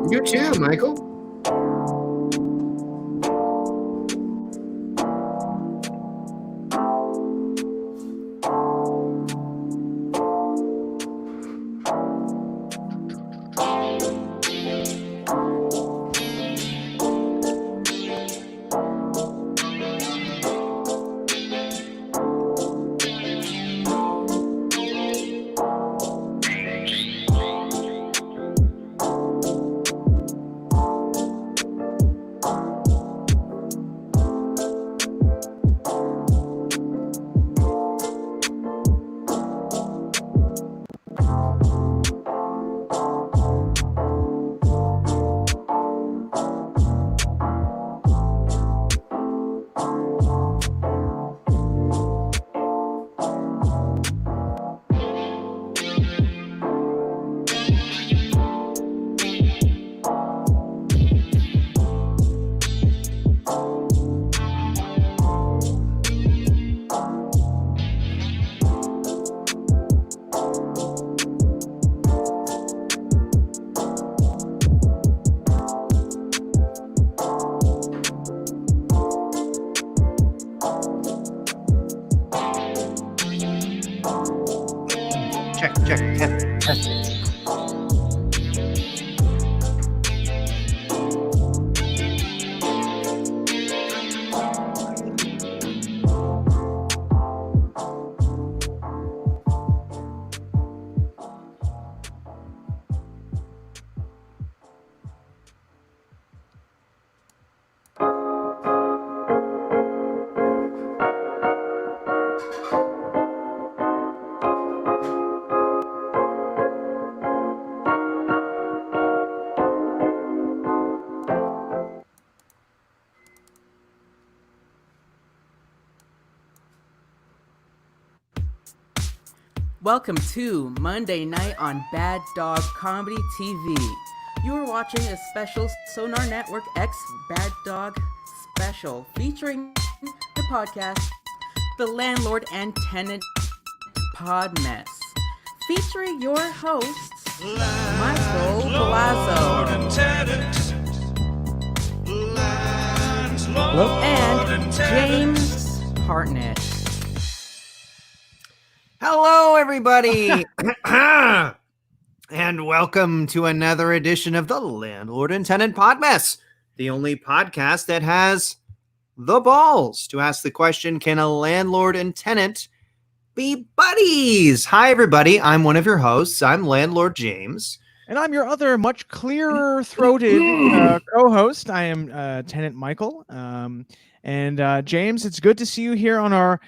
You too, Michael. Check. Welcome to Monday Night on Bad Dog Comedy TV. You are watching a special Sonar Network X Bad Dog special featuring the podcast, The Landlord and Tenant Podmess, featuring your hosts, Michael Palazzo and James Hartnett. Hello, everybody, and welcome to another edition of the Landlord and Tenant Podmess, the only podcast that has the balls to ask the question, can a landlord and tenant be buddies? Hi, everybody. I'm one of your hosts. I'm Landlord James. And I'm your other much clearer-throated co-host. I am Tenant Michael. And James, it's good to see you here on our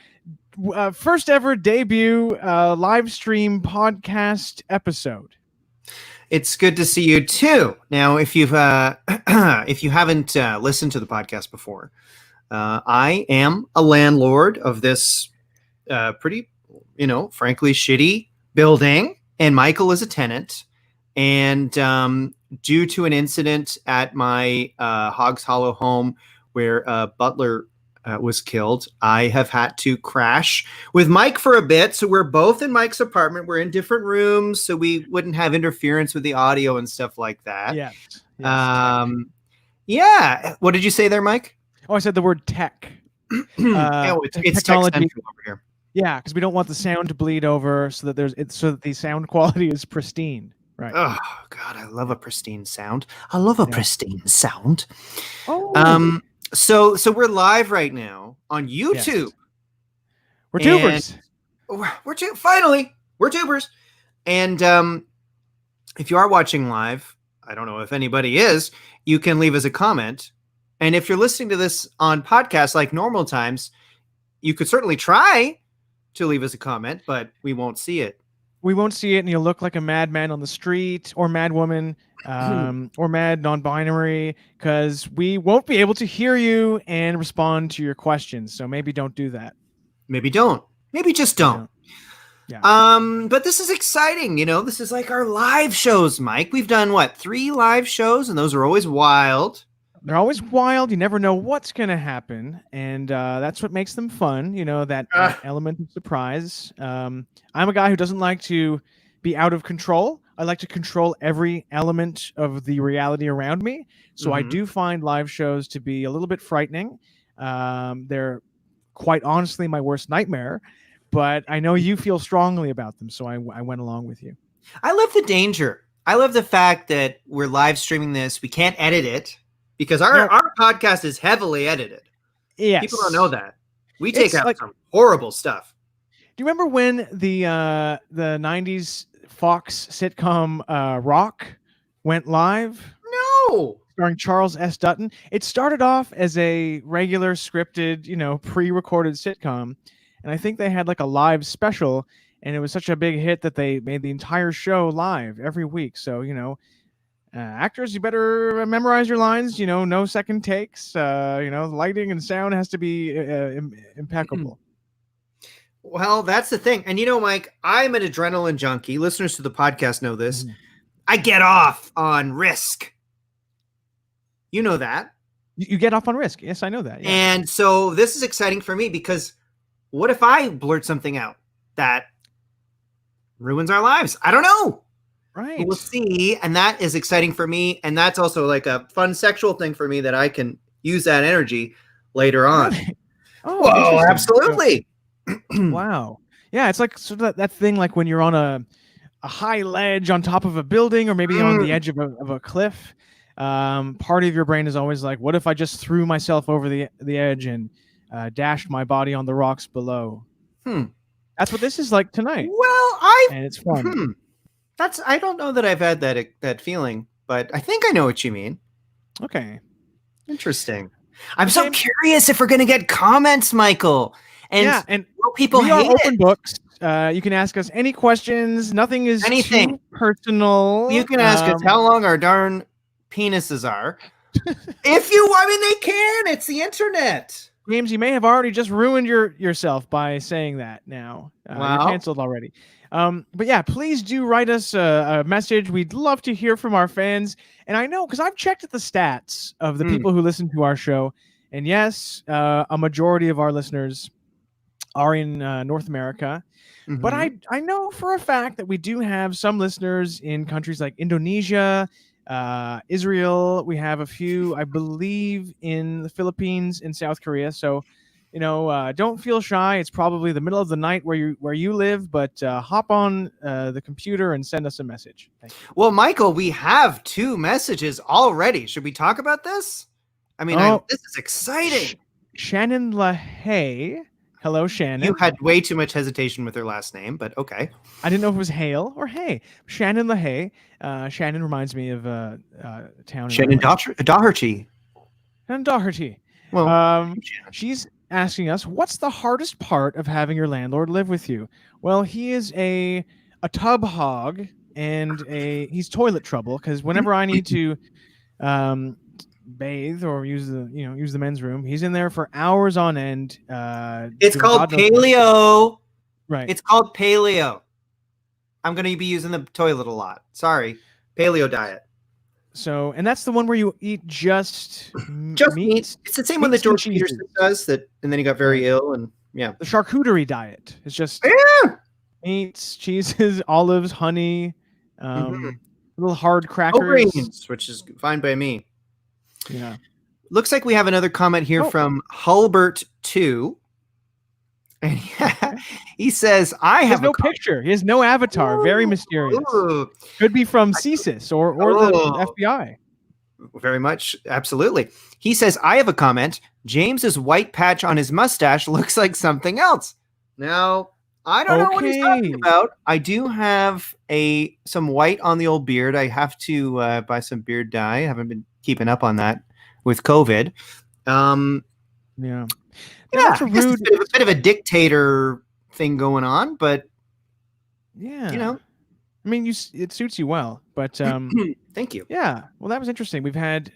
first ever debut live stream podcast episode. It's good to see you too. Now, if you've if you haven't listened to the podcast before, I am a landlord of this pretty, frankly, shitty building, and Michael is a tenant. And due to an incident at my Hogs Hollow home where Butler was killed, I have had to crash with Mike for a bit. So we're both in Mike's apartment. We're in different rooms, so we wouldn't have interference with the audio and stuff like that. Yes. Yeah. What did you say there, Mike? Oh, I said the word tech. It's technology. tech central over here. Yeah, because we don't want the sound to bleed over, so that the sound quality is pristine. Right. Oh God, I love a pristine sound. Pristine sound. Oh. So we're live right now on YouTube. Yes. We're tubers. Finally, we're tubers. And if you are watching live, I don't know if anybody is, you can leave us a comment. And if you're listening to this on podcast like normal times, you could certainly try to leave us a comment, but we won't see it. We won't see it, and you'll look like a madman on the street, or madwoman, or mad non-binary, because we won't be able to hear you and respond to your questions. So maybe don't do that. Maybe don't. Maybe just don't. Yeah. But this is exciting. This is like our live shows, Mike. We've done 3 live shows, and those are always wild. They're always wild. You never know what's going to happen. And that's what makes them fun. That element of surprise. I'm a guy who doesn't like to be out of control. I like to control every element of the reality around me. So I Mhm. do find live shows to be a little bit frightening. They're quite honestly my worst nightmare, but I know you feel strongly about them, so I went along with you. I love the danger. I love the fact that we're live streaming this. We can't edit it because No. our podcast is heavily edited. Yes. People don't know that. We take It's out like- some horrible stuff. Do you remember when the 90s Fox sitcom Rock went live? No. Starring Charles S. Dutton. It started off as a regular scripted, pre-recorded sitcom, and I think they had like a live special, and it was such a big hit that they made the entire show live every week. So, actors, you better memorize your lines, no second takes, lighting and sound has to be impeccable. Well, that's the thing. And Mike, I'm an adrenaline junkie. Listeners to the podcast know this. Mhm. I get off on risk. You know that. You get off on risk. Yes, I know that. Yeah. And so this is exciting for me because what if I blurt something out that ruins our lives? I don't know. Right. We'll see. And that is exciting for me. And that's also like a fun sexual thing for me that I can use that energy later on. Oh, Whoa, interesting. absolutely. Wow. Yeah, it's like sort of that thing like when you're on a high ledge on top of a building or maybe on the edge of a cliff. Part of your brain is always like, what if I just threw myself over the edge and dashed my body on the rocks below? That's what this is like tonight. Well, and it's fun. I don't know that I've had that feeling, but I think I know what you mean. Okay. Interesting. I'm so curious if we're going to get comments, Michael. And will people we are hate open it? books. You can ask us any questions. Nothing is Anything. too personal. You can ask us how long our darn penises are. They can. It's the internet. James, you may have already just ruined yourself by saying that now. Wow. You're canceled already. But yeah, please do write us a message. We'd love to hear from our fans. And I know, because I've checked at the stats of the people who listen to our show. And yes, a majority of our listeners are in North America. Mm-hmm. But I know for a fact that we do have some listeners in countries like Indonesia, Israel. We have a few, I believe, in the Philippines and South Korea. So, don't feel shy. It's probably the middle of the night where you live, but hop on the computer and send us a message. Thank you. Well, Michael, we have 2 messages already. Should we talk about this? I mean, this is exciting. Shannon LaHaye. Hello, Shannon. You had way too much hesitation with her last name, but okay. I didn't know if it was Hale or Hay. Shannon LaHaye. Shannon reminds me of a town. Shannon Doherty. Shannon Doherty. Well, she's asking us, what's the hardest part of having your landlord live with you? Well, he is a tub hog and he's toilet trouble, because whenever I need to bathe or use the men's room, he's in there for hours on end. It's called paleo. Right. It's called paleo. I'm going to be using the toilet a lot. Sorry. Paleo diet. So, and that's the one where you eat just meat. It's the same one that George Peterson does, and then he got very ill, and yeah. The charcuterie diet. It's just meats, cheeses, olives, honey, little hard crackers. Grains, which is fine by me. Yeah. Looks like we have another comment here from Hulbert2. And he says, I have no picture. He has no avatar. Very mysterious. Ooh. Could be from CSIS or the FBI. Very much. Absolutely. He says, I have a comment. James's white patch on his mustache looks like something else. Now, I don't know what he's talking about. I do have some white on the old beard. I have to buy some beard dye. I haven't been keeping up on that with COVID. Yeah. Yeah, a bit of a dictator thing going on, but yeah, I mean, it suits you well, but thank you. Yeah, well, that was interesting. We've had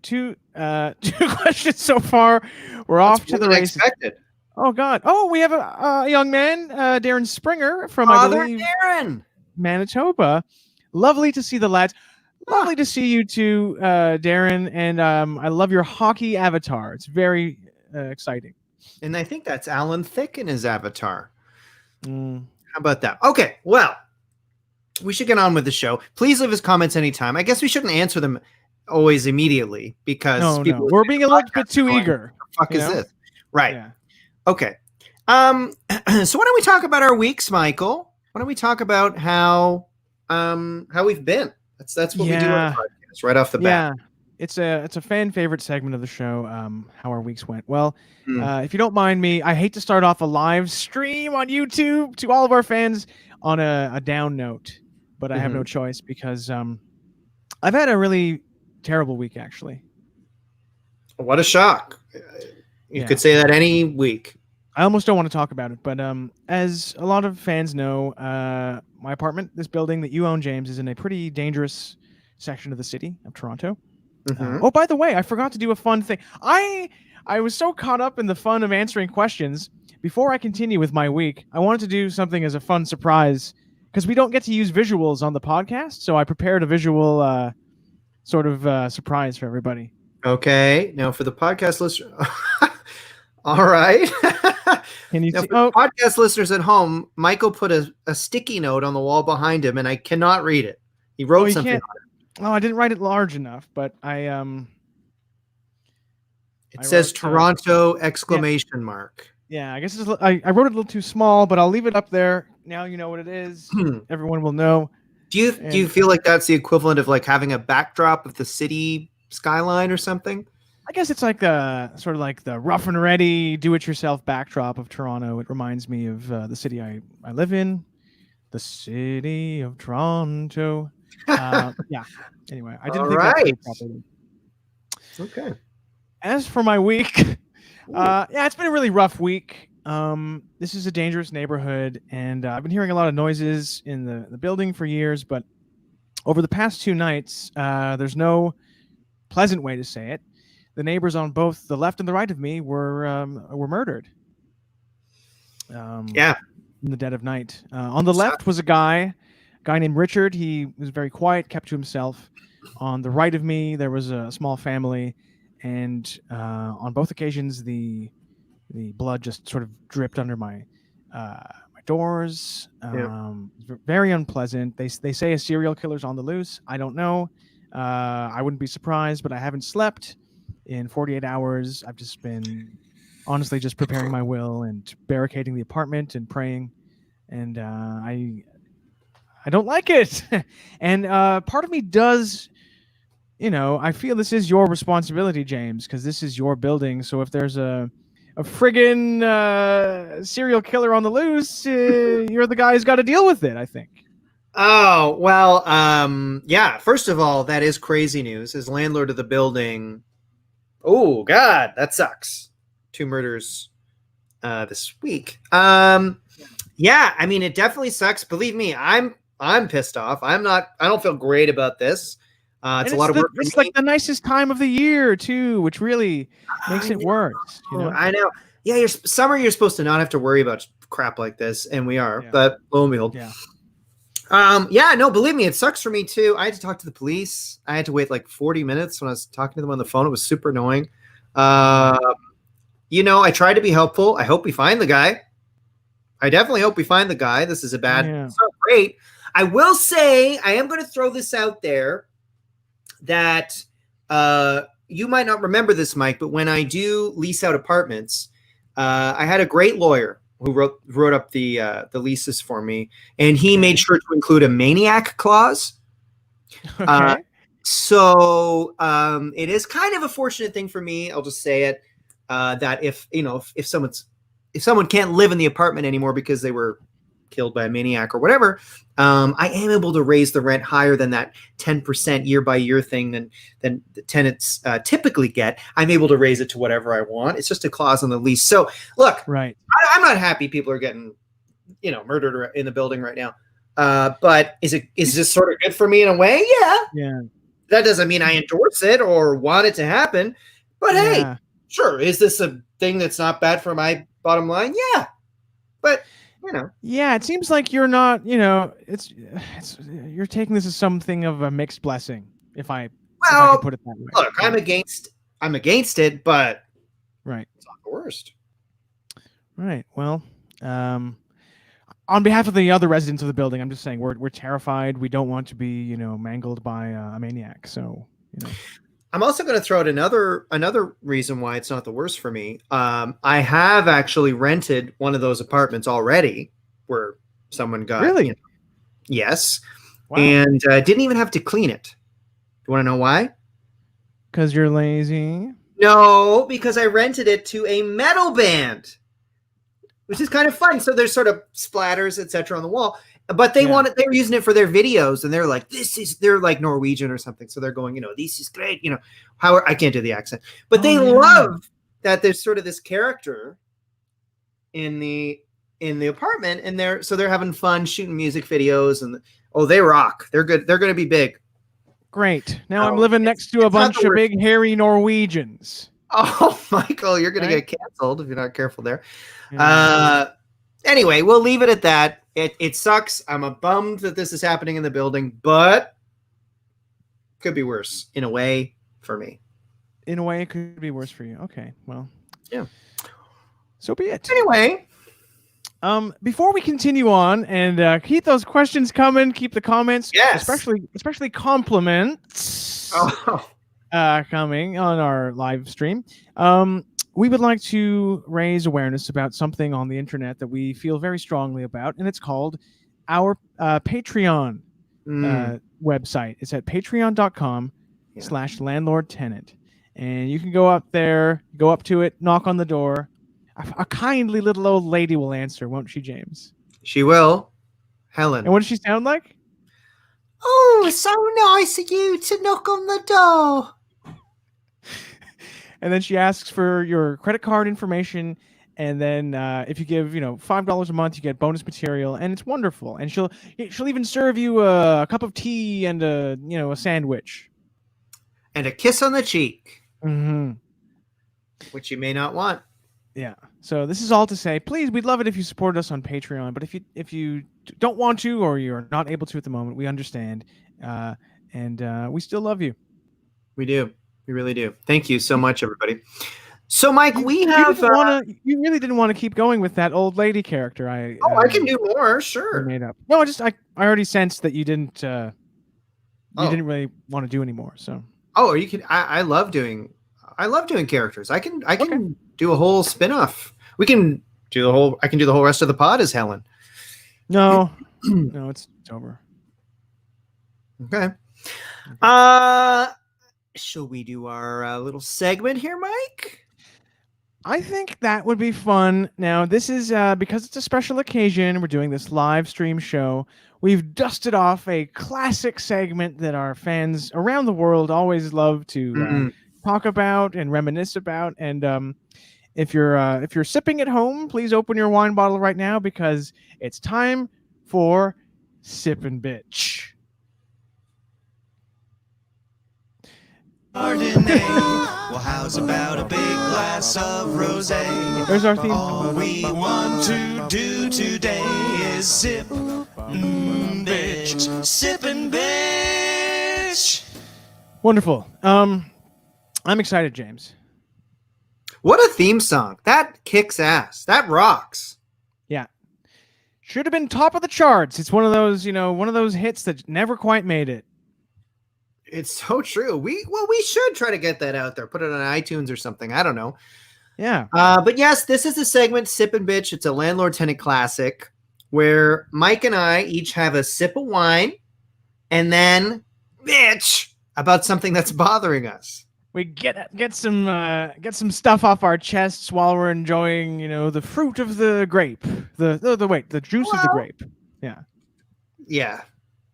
two questions so far. We're off to the races. Expected. Oh God! Oh, we have a young man, Darren Springer from I believe Darren, Manitoba. Lovely to see the lads. Lovely to see you too, Darren. And I love your hockey avatar. It's very exciting. And I think that's Alan Thicke in his avatar. How about that? Okay, well, we should get on with the show. Please leave us comments anytime. I guess we shouldn't answer them always immediately because people we're being a little bit too eager. What the fuck is this? Right. Yeah. Okay. So why don't we talk about our weeks, Michael? Why don't we talk about how we've been? That's what we do on the podcast right off the bat. Yeah. It's a fan favorite segment of the show, how our weeks went. Well, if you don't mind me, I hate to start off a live stream on YouTube to all of our fans on a down note, but I have no choice because I've had a really terrible week, actually. What a shock. You could say that any week. I almost don't want to talk about it, but as a lot of fans know, my apartment, this building that you own, James, is in a pretty dangerous section of the city of Toronto. Oh, by the way, I forgot to do a fun thing. I was so caught up in the fun of answering questions. Before I continue with my week, I wanted to do something as a fun surprise because we don't get to use visuals on the podcast, so I prepared a visual sort of surprise for everybody. Okay. Now for the podcast listener. All right. Can you now, see? for the podcast listeners at home, Michael put a sticky note on the wall behind him, and I cannot read it. He wrote something on it. Oh, I didn't write it large enough, but It says Toronto exclamation mark. Yeah, I guess I wrote it a little too small, but I'll leave it up there. Now you know what it is. Everyone will know. Do you feel like that's the equivalent of like having a backdrop of the city skyline or something? I guess it's like sort of like the rough and ready, do-it-yourself backdrop of Toronto. It reminds me of the city I live in, the city of Toronto. Yeah. Anyway, I didn't think that through properly. Okay. As for my week, it's been a really rough week. This is a dangerous neighborhood, and I've been hearing a lot of noises in the building for years, but over the past 2 nights, there's no pleasant way to say it. The neighbors on both the left and the right of me were murdered. In the dead of night. On the left was a guy named Richard. He was very quiet, kept to himself. On the right of me, there was a small family, and on both occasions, the blood just sort of dripped under my doors. Very unpleasant. They say a serial killer's on the loose. I don't know. I wouldn't be surprised, but I haven't slept in 48 hours. I've just been honestly just preparing my will and barricading the apartment and praying, and I don't like it. And part of me does, I feel this is your responsibility, James, because this is your building. So if there's a friggin' serial killer on the loose, you're the guy who's got to deal with it, I think. Oh, well, first of all, that is crazy news. As landlord of the building, oh, God, that sucks. 2 murders this week. It definitely sucks. Believe me, I'm pissed off. I don't feel great about this. It's a lot of work. It's like the nicest time of the year too, which really makes it worse. I know. Yeah, summer you're supposed to not have to worry about crap like this, and we are. Yeah. But lo and behold. Yeah. Believe me, it sucks for me too. I had to talk to the police. I had to wait like 40 minutes when I was talking to them on the phone. It was super annoying. I tried to be helpful. I hope we find the guy. I definitely hope we find the guy. This is it's not great. I will say, I am going to throw this out there that you might not remember this, Mike, but when I do lease out apartments, I had a great lawyer who wrote up the leases for me, and he made sure to include a maniac clause. Okay. So it is kind of a fortunate thing for me. I'll just say it that if someone can't live in the apartment anymore because they were killed by a maniac or whatever, I am able to raise the rent higher than that 10% year by year thing than the tenants typically get. I'm able to raise it to whatever I want. It's just a clause on the lease. So look, right. I'm not happy people are getting, murdered in the building right now. But is this sort of good for me in a way? Yeah. Yeah. That doesn't mean I endorse it or want it to happen. But hey, sure. Is this a thing that's not bad for my bottom line? Yeah. But yeah, it seems like you're not, it's you're taking this as something of a mixed blessing, if I can put it that way. Look, I'm against it, but right, it's not the worst. Right. Well, on behalf of the other residents of the building, I'm just saying we're terrified. We don't want to be, mangled by a maniac. So, I'm also going to throw out another reason why it's not the worst for me. I have actually rented one of those apartments already, where someone got Really? Yes, Wow. and didn't even have to clean it. You want to know why? Because you're lazy. No, because I rented it to a metal band, which is kind of fun. So there's sort of splatters, etc., on the wall. But they were using it for their videos, and they're like, they're like Norwegian or something. So they're going, this is great. How I can't do the accent, but they love that there's sort of this character in the apartment, and they're having fun shooting music videos, and they rock. They're good. They're going to be big. Great. Now I'm living next to a bunch of big hairy Norwegians. Oh, Michael, you're going to get canceled if you're not careful there. Yeah. Anyway, we'll leave it at that. It sucks. I'm bummed that this is happening in the building, but could be worse in a way for me. In a way, it could be worse for you. Okay, well, yeah. So be it. Anyway, before we continue on and keep those questions coming, keep the comments, especially compliments coming on our live stream. We would like to raise awareness about something on the internet that we feel very strongly about, and it's called our Patreon website. It's at patreon.com/landlord-tenant. And you can go up there, go up to it, knock on the door. A kindly little old lady will answer, won't she, James? She will. Helen. And what does she sound like? Oh, so nice of you to knock on the door. And then she asks for your credit card information, and then if you give $5 a month, you get bonus material, and it's wonderful. And she'll even serve you a cup of tea and a sandwich and a kiss on the cheek, which you may not want. Yeah. So this is all to say, please, we'd love it if you supported us on Patreon. But if you don't want to, or you're not able to at the moment, we understand, and we still love you. We do. We really do. Thank you so much, everybody. So, Mike, you really didn't want to keep going with that old lady character. I can do more. Sure. Made up. No, I already sensed that you didn't. You didn't really want to do anymore. So. Oh, you can. I love doing characters. I can do a whole spinoff. We can do the whole. I can do the whole rest of the pod as Helen. No, no, it's over. Okay. Shall we do our little segment here, Mike? I think that would be fun. Now, this is because it's a special occasion. We're doing this live stream show. We've dusted off a classic segment that our fans around the world always love to talk about and reminisce about. And if you're sipping at home, please open your wine bottle right now, because it's time for Sippin' Bitch. Well, how's about a big glass of rosé? There's our theme. All we want to do today is sip, bitch, sippin' bitch. Wonderful. I'm excited, James. What a theme song. That kicks ass. That rocks. Yeah. Should have been top of the charts. It's one of those, one of those hits that never quite made it. It's so true. We should try to get that out there. Put it on iTunes or something. I don't know. Yeah. But yes, this is a segment, Sippin' Bitch. It's a Landlord Tenant classic where Mike and I each have a sip of wine and then bitch about something that's bothering us. We get some stuff off our chests while we're enjoying, the fruit of the grape. The juice of the grape. Yeah.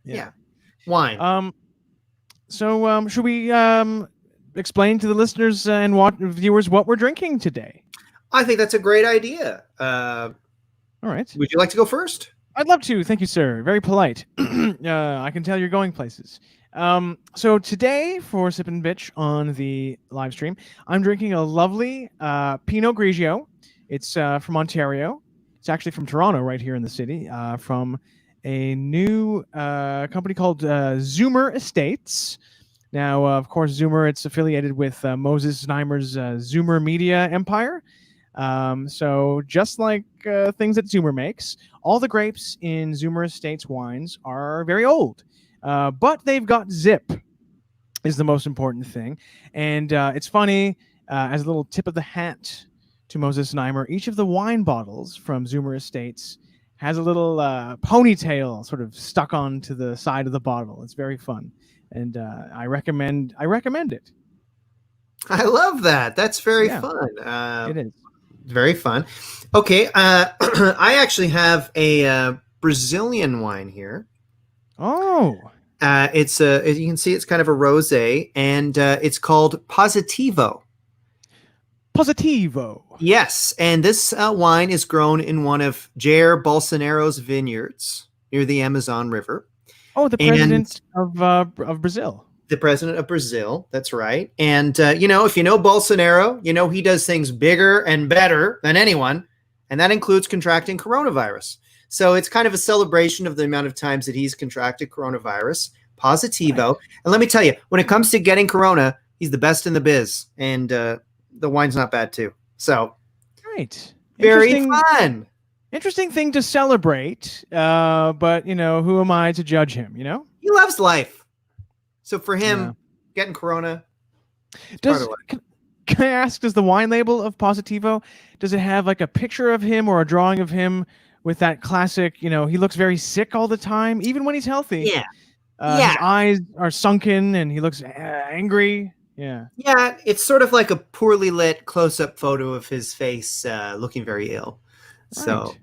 Yeah. Wine. So should we explain to the listeners and viewers what we're drinking today? I think that's a great idea. All right. Would you like to go first? I'd love to. Thank you, sir. Very polite. I can tell you're going places. So today for Sippin' Bitch on the live stream, I'm drinking a lovely Pinot Grigio. It's from Ontario. It's actually from Toronto, right here in the city, from a new company called Zoomer Estates. Now, of course, Zoomer, it's affiliated with Moses Znaimer's Zoomer Media Empire. So just like things that Zoomer makes, all the grapes in Zoomer Estates wines are very old, but they've got zip is the most important thing. And it's funny, as a little tip of the hat to Moses Neimer, each of the wine bottles from Zoomer Estates has a little ponytail sort of stuck onto the side of the bottle. It's very fun, and I recommend it. I love that. That's very Yeah. fun. It is. Very fun. Okay, I actually have a Brazilian wine here. Oh, It's as you can see, it's kind of a rosé, and it's called Positivo. Positivo. Yes, and this wine is grown in one of Jair Bolsonaro's vineyards near the Amazon River. Oh, the president of Brazil. The president of Brazil. That's right. And, if you know Bolsonaro, he does things bigger and better than anyone. And that includes contracting coronavirus. So it's kind of a celebration of the amount of times that he's contracted coronavirus. Positivo. Right. And let me tell you, when it comes to getting corona, he's the best in the biz. And the wine's not bad, too. So right. Very fun. Interesting thing to celebrate. But, who am I to judge him, He loves life. So for him, getting corona, can I ask, does the wine label of Positivo, does it have like a picture of him or a drawing of him with that classic, he looks very sick all the time, even when he's healthy? Yeah. His eyes are sunken and he looks angry. Yeah. Yeah, it's sort of like a poorly lit close-up photo of his face looking very ill. Right. So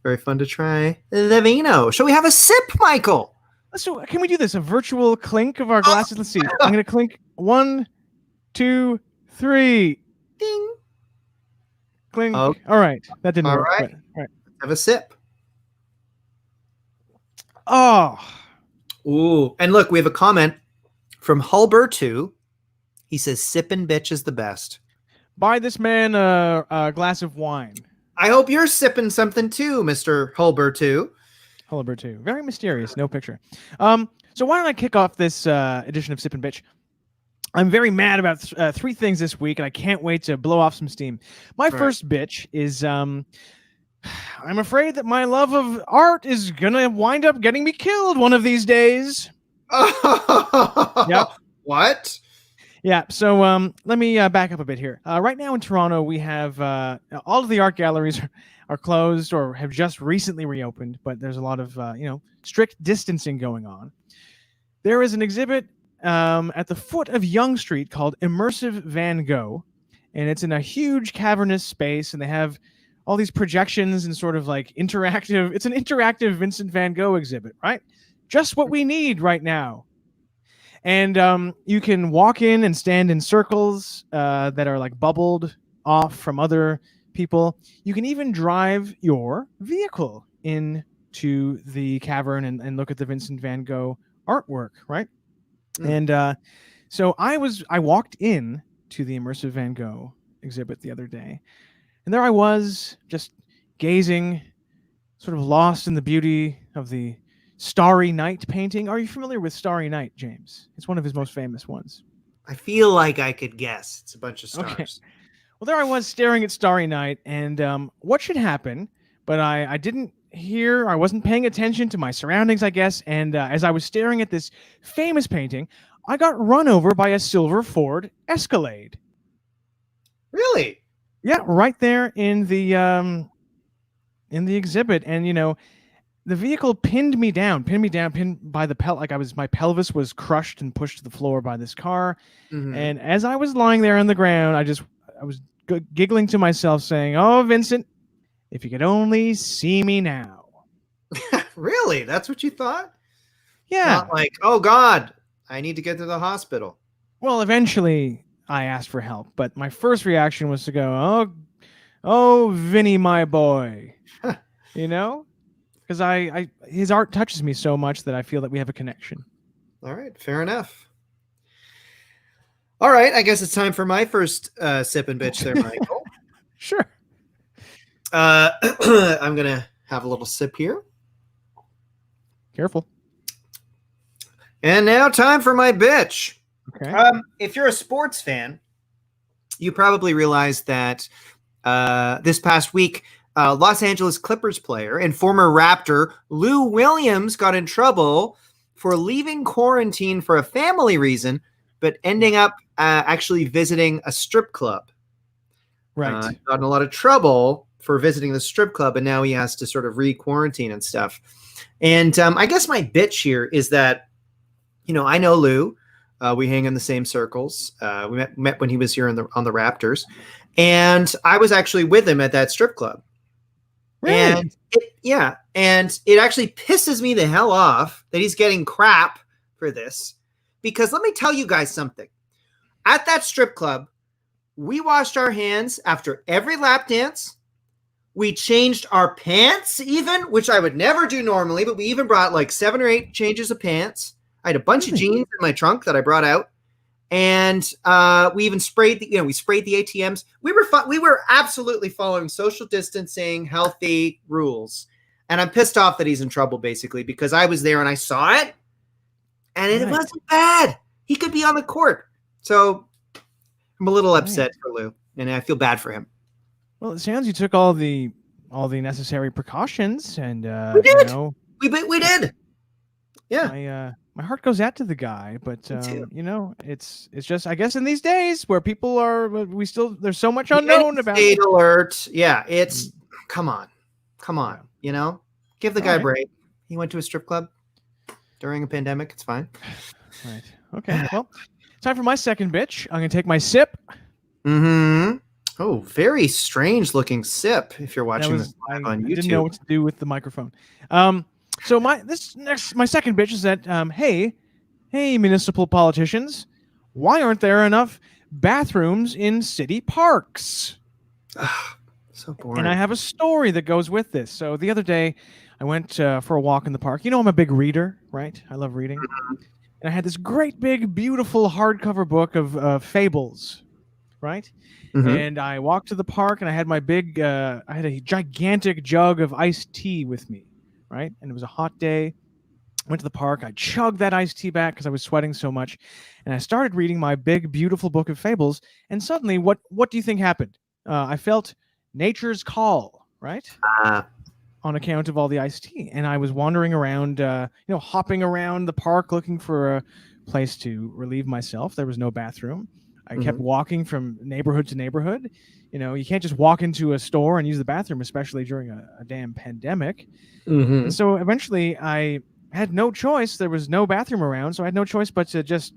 very fun to try the vino. Shall we have a sip, Michael? So can we do this? A virtual clink of our glasses? Let's see. I'm going to clink 1, 2, 3. Ding. Clink. Oh. All right. That didn't work. All right. Have a sip. Oh. Ooh. And look, we have a comment from Hulber2. He says, sippin' bitch is the best. Buy this man a glass of wine. I hope you're sipping something too, Mr. Hulber2. Hulber 2. Very mysterious. No picture. So why don't I kick off this edition of Sip and Bitch? I'm very mad about 3 things this week, and I can't wait to blow off some steam. My first bitch is I'm afraid that my love of art is going to wind up getting me killed one of these days. Yep. What? Yeah, so let me back up a bit here. Right now in Toronto, we have all of the art galleries are closed or have just recently reopened, but there's a lot of strict distancing going on. There is an exhibit at the foot of Yonge Street called Immersive Van Gogh, and it's in a huge cavernous space, and they have all these projections and sort of like interactive. It's an interactive Vincent Van Gogh exhibit, right? Just what we need right now. And you can walk in and stand in circles that are like bubbled off from other people. You can even drive your vehicle into the cavern and look at the Vincent Van Gogh artwork, right? And so I walked in to the Immersive Van Gogh exhibit the other day, and there I was just gazing, sort of lost in the beauty of the Starry Night painting. Are you familiar with Starry Night, James? It's one of his most famous ones. I feel like I could guess. It's a bunch of stars. Okay. Well, there I was staring at Starry Night, and what should happen, but I didn't hear, I wasn't paying attention to my surroundings, I guess, and as I was staring at this famous painting, I got run over by a silver Ford Escalade. Really? Yeah, right there in the exhibit, and the vehicle pinned me down by the my pelvis was crushed and pushed to the floor by this car. Mm-hmm. And as I was lying there on the ground, I was giggling to myself saying, "Oh, Vincent, if you could only see me now." Really? That's what you thought? Yeah. Not like, "Oh God, I need to get to the hospital." Well, eventually I asked for help, but my first reaction was to go, "Oh, Vinny, my boy." Because his art touches me so much that I feel that we have a connection. All right, fair enough. All right, I guess it's time for my first sip and bitch there, Michael. Sure. I'm going to have a little sip here. Careful. And now time for my bitch. Okay. If you're a sports fan, you probably realize that this past week, Los Angeles Clippers player and former Raptor Lou Williams got in trouble for leaving quarantine for a family reason, but ending up actually visiting a strip club. Right. Got in a lot of trouble for visiting the strip club, and now he has to sort of re-quarantine and stuff. And I guess my bitch here is that, I know Lou. We hang in the same circles. We met when he was here on the Raptors, and I was actually with him at that strip club. Really? And it actually pisses me the hell off that he's getting crap for this, because let me tell you guys something. At that strip club, we washed our hands after every lap dance. We changed our pants even, which I would never do normally, but we even brought like 7 or 8 changes of pants. I had a bunch of jeans in my trunk that I brought out. And we even sprayed the ATMs. We were absolutely following social distancing, healthy rules. And I'm pissed off that he's in trouble, basically, because I was there and I saw it. And it wasn't bad. He could be on the court. So I'm a little upset for Lou, and I feel bad for him. Well, it sounds you took all the necessary precautions, and we did. We did. Yeah. My heart goes out to the guy, but it's just, I guess, in these days where people are, there's so much unknown about state alert. Yeah, it's come on, give the guy a break. He went to a strip club during a pandemic. It's fine. Right. Okay. Well, time for my second bitch. I'm gonna take my sip. Mm-hmm. Oh, very strange looking sip. If you're watching this on YouTube, I didn't know what to do with the microphone. So my second bitch is that hey municipal politicians, why aren't there enough bathrooms in city parks? So boring. And I have a story that goes with this. So the other day, I went for a walk in the park. I'm a big reader, right? I love reading. Mm-hmm. And I had this great, big, beautiful hardcover book of fables, right? Mm-hmm. And I walked to the park, and I had I had a gigantic jug of iced tea with me, right? And it was a hot day. I went to the park. I chugged that iced tea back because I was sweating so much. And I started reading my big, beautiful book of fables. And suddenly, what do you think happened? I felt nature's call, right? On account of all the iced tea. And I was wandering around, hopping around the park looking for a place to relieve myself. There was no bathroom. I kept walking from neighborhood to neighborhood. You can't just walk into a store and use the bathroom, especially during a damn pandemic. Mm-hmm. And so eventually I had no choice. There was no bathroom around, so I had no choice but to just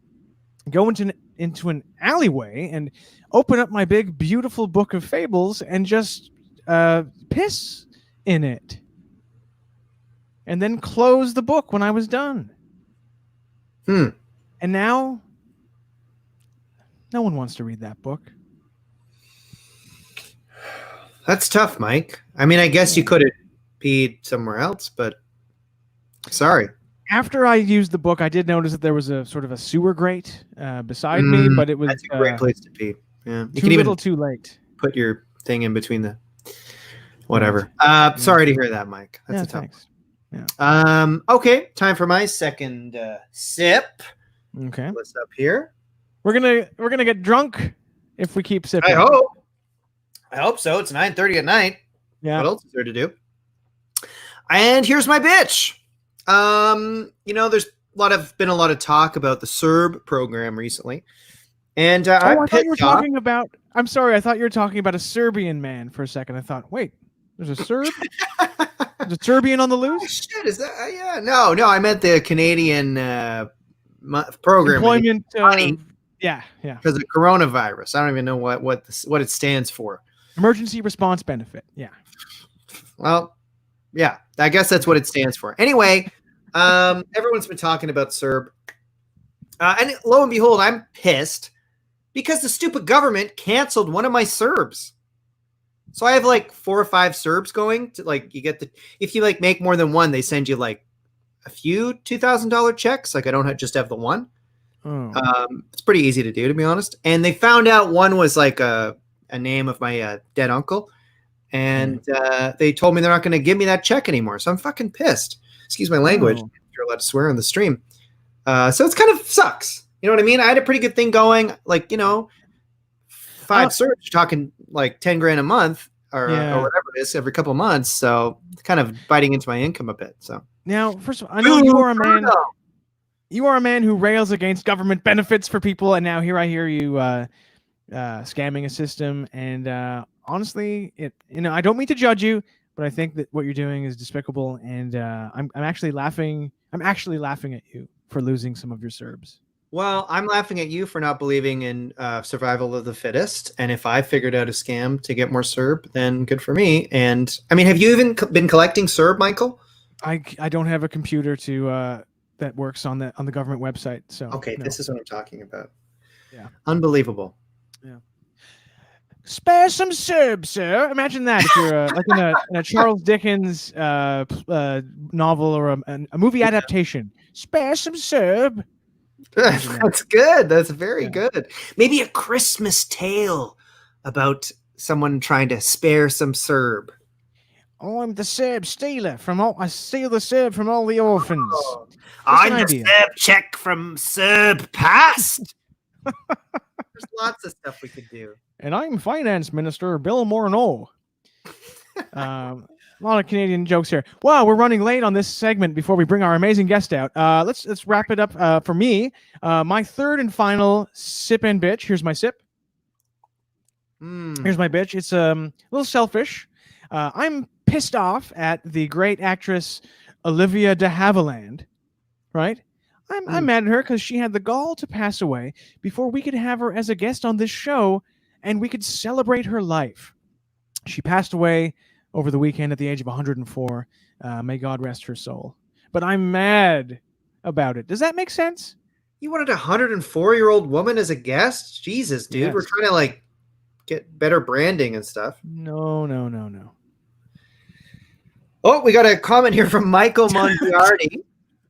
go into an alleyway and open up my big, beautiful book of fables and just piss in it. And then close the book when I was done. And now, no one wants to read that book. That's tough, Mike. I mean, I guess you could have peed somewhere else, but sorry. After I used the book, I did notice that there was a sort of a sewer grate beside me, but it was that's a great place to pee. Yeah, you can even too late. Put your thing in between the whatever. Sorry to hear that, Mike. That's a tough one. Yeah. Okay, time for my second sip. Okay. What's up here? We're gonna get drunk if we keep sipping. I hope so. It's 9:30 at night. Yeah. What else is there to do? And here's my bitch. There's been a lot of talk about the CERB program recently. And I thought you were talking about. I'm sorry, I thought you were talking about a Serbian man for a second. I thought, wait, there's a Serb? There's a Serbian on the loose? Oh, shit, is that? Yeah, no, I meant the Canadian program. Employment. Yeah. Because of coronavirus, I don't even know what it stands for. Emergency response benefit. Yeah. Well, yeah, I guess that's what it stands for. Anyway, everyone's been talking about CERB. And lo and behold, I'm pissed because the stupid government canceled one of my CERBs. So I have like 4 or 5 CERBs going to if you make more than one, they send you like a few $2,000 checks. Like I don't just have the one. Oh. It's pretty easy to do, to be honest. And they found out one was like a name of my dead uncle. And they told me they're not going to give me that check anymore. So I'm fucking pissed. Excuse my language. Oh. You're allowed to swear on the stream. So it's kind of sucks. You know what I mean? I had a pretty good thing going, 5 serbs, you're talking like 10 grand a month or whatever it is every couple of months. So kind of biting into my income a bit. So now, first of all, I know you are a man. You are a man who rails against government benefits for people, and now here I hear you scamming a system. And honestly, I don't mean to judge you, but I think that what you're doing is despicable, and I'm actually laughing. I'm actually laughing at you for losing some of your Serbs. Well, I'm laughing at you for not believing in survival of the fittest. And if I figured out a scam to get more Serb, then good for me. And I mean, have you even been collecting Serb, Michael? I don't have a computer to that works on the government website. So okay, no. This is what I'm talking about. Yeah, unbelievable. Yeah. Spare some Serb, sir. Imagine that if you're like in a Charles Dickens novel or a movie adaptation. Spare some Serb. That's good. That's very good. Maybe a Christmas tale about someone trying to spare some Serb. Oh, I'm the Serb stealer I steal the Serb from all the orphans. Oh, I'm the Serb Czech from Serb past. There's lots of stuff we could do. And I'm Finance Minister Bill Morneau. A lot of Canadian jokes here. Wow, we're running late on this segment before we bring our amazing guest out. Let's wrap it up for me. My third and final sip and bitch. Here's my sip. Here's my bitch. It's a little selfish. I'm pissed off at the great actress Olivia de Havilland. Right? I'm mad at her because she had the gall to pass away before we could have her as a guest on this show and we could celebrate her life. She passed away over the weekend at the age of 104. May God rest her soul. But I'm mad about it. Does that make sense? You wanted a 104-year-old woman as a guest? Jesus, dude. Yes. We're trying to like get better branding and stuff. No. Oh, we got a comment here from Michael Mongiardi,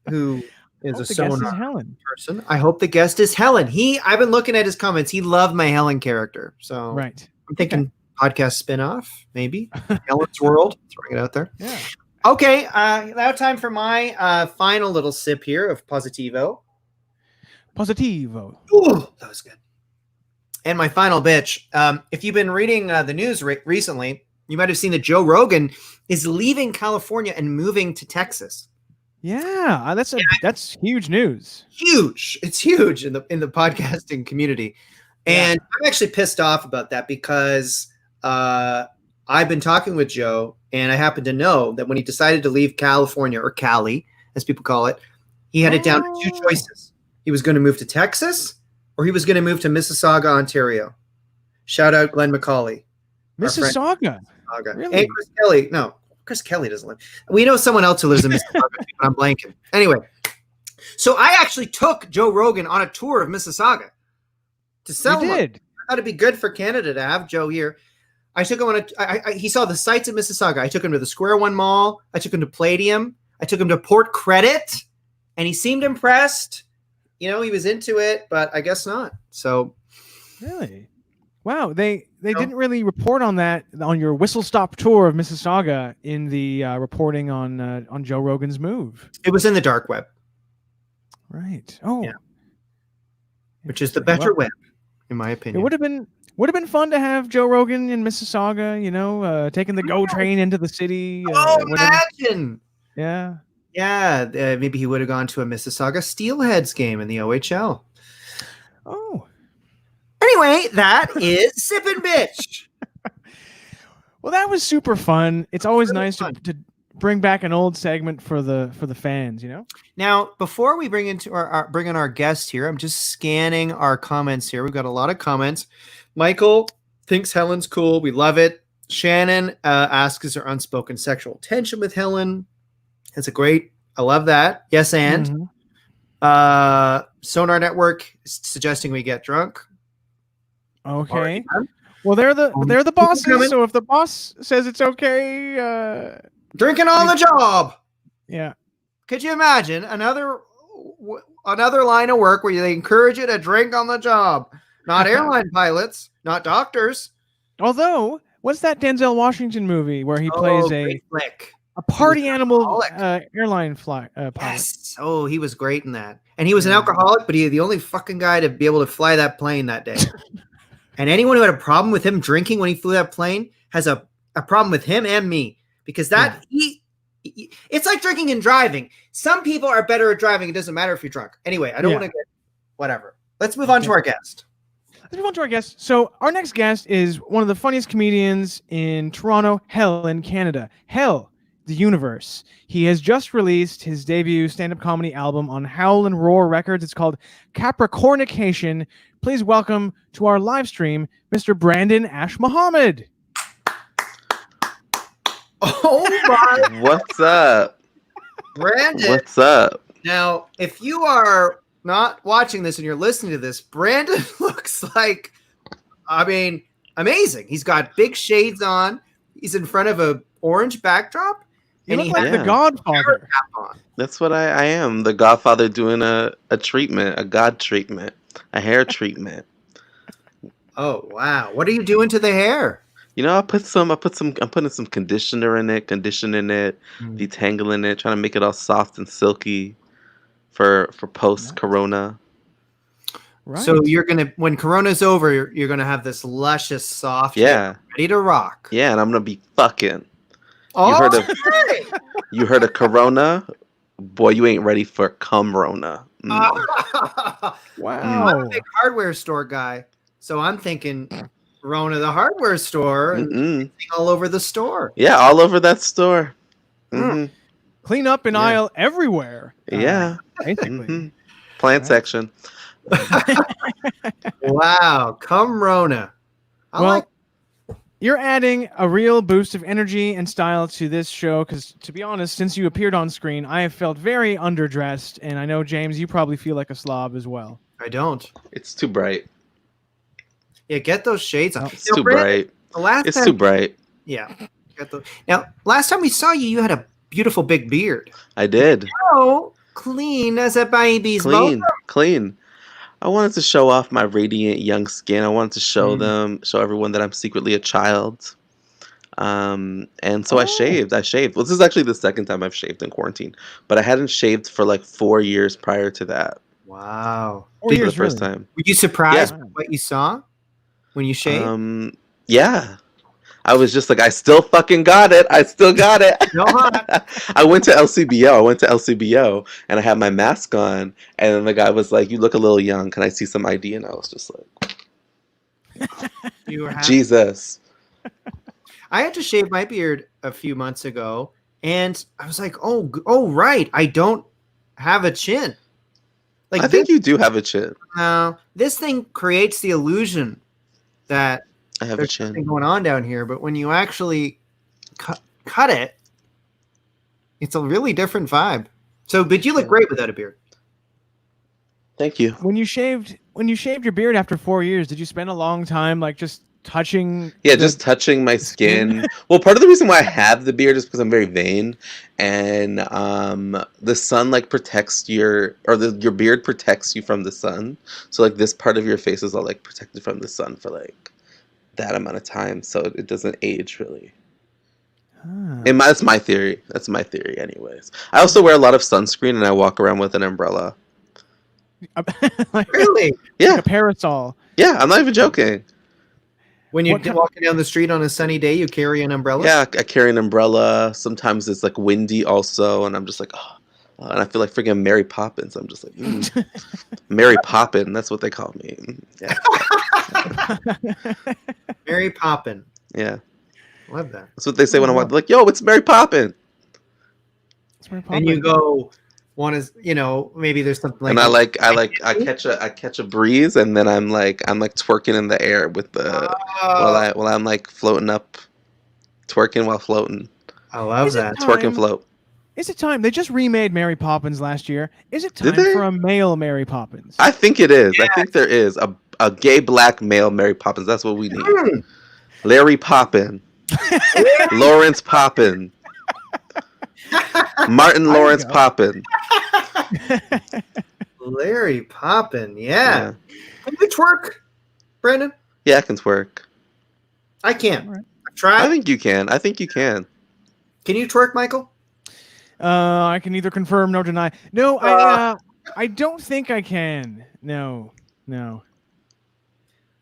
who is a Sonar person. I hope the guest is Helen. I've been looking at his comments. He loved my Helen character. So right. I'm thinking podcast spinoff, maybe. Helen's World. Throwing it out there. Yeah. Okay. Now time for my final little sip here of Positivo. Ooh, that was good. And my final bitch. If you've been reading the news recently, you might have seen that Joe Rogan is leaving California and moving to Texas. Yeah, that's huge news. Huge. It's huge in the podcasting community. And I'm actually pissed off about that because I've been talking with Joe, and I happen to know that when he decided to leave California, or Cali, as people call it, he had it down to 2 choices. He was going to move to Texas, or he was going to move to Mississauga, Ontario. Shout out Glenn McCauley. Mississauga? Really? And Chris Kelly. No, Chris Kelly doesn't live. We know someone else who lives in Mississauga, but I'm blanking. Anyway, so I actually took Joe Rogan on a tour of Mississauga to sell him. I thought it'd be good for Canada to have Joe here. I took him on he saw the sights of Mississauga. I took him to the Square One Mall. I took him to Palladium. I took him to Port Credit, and he seemed impressed. He was into it, but I guess not. So, really, wow, they didn't really report on that on your whistle stop tour of Mississauga in the reporting on Joe Rogan's move. It was in the dark web, right? Oh, yeah. Which is the better web, in my opinion. It would have been fun to have Joe Rogan in Mississauga. Taking the GO train into the city. Imagine! Yeah. Yeah, maybe he would have gone to a Mississauga Steelheads game in the OHL. Oh. Anyway, that is Sippin' Bitch. Well, that was super fun. It's always nice to bring back an old segment for the fans, Now, before we bring in our guest here, I'm just scanning our comments here. We've got a lot of comments. Michael thinks Helen's cool. We love it. Shannon asks, is there unspoken sexual tension with Helen? It's I love that. Yes, and Sonar Network is suggesting we get drunk. Okay. Well, they're the bosses, so if the boss says it's okay, drinking on the job. Yeah. Could you imagine another line of work where they encourage you to drink on the job? Not airline pilots, not doctors. Although, what's that Denzel Washington movie where he plays a party animal airline pilot? Yes. Oh, he was great in that. And he was an alcoholic, but he was the only fucking guy to be able to fly that plane that day. And anyone who had a problem with him drinking when he flew that plane has a problem with him and me, because it's like drinking and driving. Some people are better at driving. It doesn't matter if you're drunk. Anyway, I don't want to get whatever. Let's move on to our guest. Let's move on to our guest. So our next guest is one of the funniest comedians in Toronto, Hell in Canada. Hell, the Universe. He has just released his debut stand-up comedy album on Howl and Roar Records. It's called Capricornication. Please welcome to our live stream, Mr. Brandon Ash Muhammad. Oh my! What's up, Brandon? What's up? Now, if you are not watching this and you're listening to this, Brandon looks like, amazing. He's got big shades on. He's in front of a orange backdrop. You look like the Godfather. That's what I am. The Godfather doing a treatment, a God treatment, a hair treatment. Oh wow! What are you doing to the hair? You know, I'm putting some conditioner in it, detangling it, trying to make it all soft and silky for post Corona. Right. So you're gonna, when Corona's over, you're gonna have this luscious, soft, hair ready to rock. Yeah, and I'm gonna be fucking. Oh, you heard of Corona? Boy, you ain't ready for Cum-rona. Wow. I'm a big hardware store guy, so I'm thinking Rona, the hardware store, and all over the store. Yeah, all over that store. Mm-hmm. Clean up an aisle everywhere. Yeah. Basically. Plant section. Wow. Come Rona. You're adding a real boost of energy and style to this show because, to be honest, since you appeared on screen, I have felt very underdressed, and I know, James, you probably feel like a slob as well. I don't. It's too bright. Yeah, get those shades on. It's too bright. It's too bright. Yeah. Now, last time we saw you, you had a beautiful big beard. I did. Oh, clean as a baby's Clean. I wanted to show off my radiant young skin. I wanted to show everyone that I'm secretly a child. And so I shaved. Well, this is actually the second time I've shaved in quarantine, but I hadn't shaved for like 4 years prior to that. Wow. For the first time. Were you surprised by what you saw when you shaved? Yeah. I was just like, I still fucking got it. I still got it. I went to LCBO and I had my mask on, and then the guy was like, "You look a little young. Can I see some ID?" And I was just like, you were happy? Jesus. I had to shave my beard a few months ago, and I was like, oh, right. I don't have a chin. Like, I think you do have a chin. This thing creates the illusion that I have a chin going on down here, but when you actually cut it, it's a really different vibe. So, but you look great without a beard. Thank you. When you shaved your beard after 4 years, did you spend a long time like just touching? Yeah, just touching my skin. Well, part of the reason why I have the beard is because I'm very vain, and the sun like protects your beard protects you from the sun. So like this part of your face is all like protected from the sun for like that amount of time, so it doesn't age really. And that's my theory. That's my theory, anyways. I also wear a lot of sunscreen, and I walk around with an umbrella. Really? Yeah. Like a parasol. Yeah, I'm not even joking. When you're walking down the street on a sunny day, you carry an umbrella? Yeah, I carry an umbrella. Sometimes it's like windy also, and I'm just like, oh. And I feel like freaking Mary Poppins. I'm just like, Mary Poppin. That's what they call me. Yeah. Mary Poppin. Yeah. Love that. That's what they say when I walk. Like, yo, it's Mary Poppin. And you go, maybe there's something like. And I catch a breeze, and then I'm like twerking in the air with the while I'm like floating up, twerking while floating. I love that. Twerk and float. Is it time? They just remade Mary Poppins last year. Is it time for a male Mary Poppins? I think it is. Yeah. I think there is a gay black male Mary Poppins. That's what we need. Larry Poppin. Lawrence Poppin. Martin Lawrence Poppin. Larry Poppin. Yeah. Can you twerk, Brandon? Yeah, I can twerk. I can't. Right. Try. I think you can. Can you twerk, Michael? I can neither confirm nor deny. No, I don't think I can. No.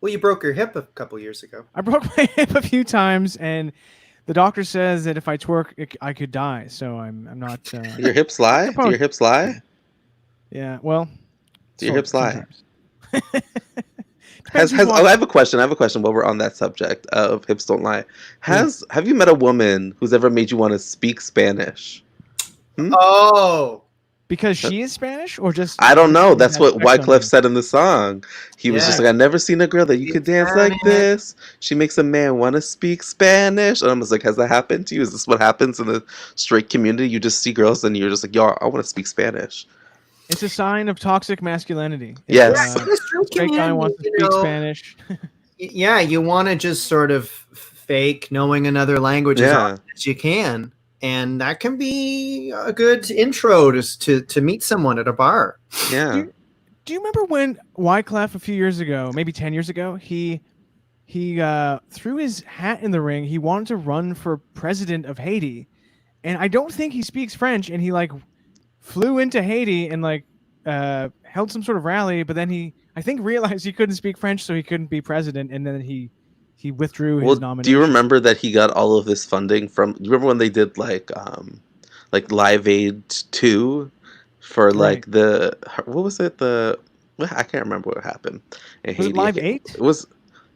Well, you broke your hip a couple years ago. I broke my hip a few times, and the doctor says that if I twerk, I could die. So I'm not. Do your hips lie? Do your hips lie? Yeah. Well. Do your hips lie? Depends who's I watching. have a question. I have a question while we're on that subject of hips don't lie. Have you met a woman who's ever made you want to speak Spanish? Oh, Because she is Spanish, or just I don't know. That's has what effect on Wyclef you? said in the song. He was just Yeah. like, "I never seen a girl that you could dance like this. She makes a man want to speak Spanish." And I was like, "Has that happened to you? Is this what happens in the straight community? You just see girls and you're just like, yo, I want to speak Spanish." It's a sign of toxic masculinity. If, Yes. in the straight straight guy community, wants to you speak know, Spanish. Yeah, you want to just sort of fake knowing another language as Yeah. often as you can, and that can be a good intro to meet someone at a bar. Yeah. Do you remember when Wyclef a few years ago, maybe 10 years ago, he threw his hat in the ring. He wanted to run for president of Haiti, and I don't think he speaks French. And he like flew into Haiti and like held some sort of rally, but then I think realized he couldn't speak French, so he couldn't be president, and then he withdrew his Well, nomination. do you remember that he got all of this funding from? You remember when they did like Live Aid 2 for like Right. what was it? I can't remember what happened in Was Haiti. it Live 8?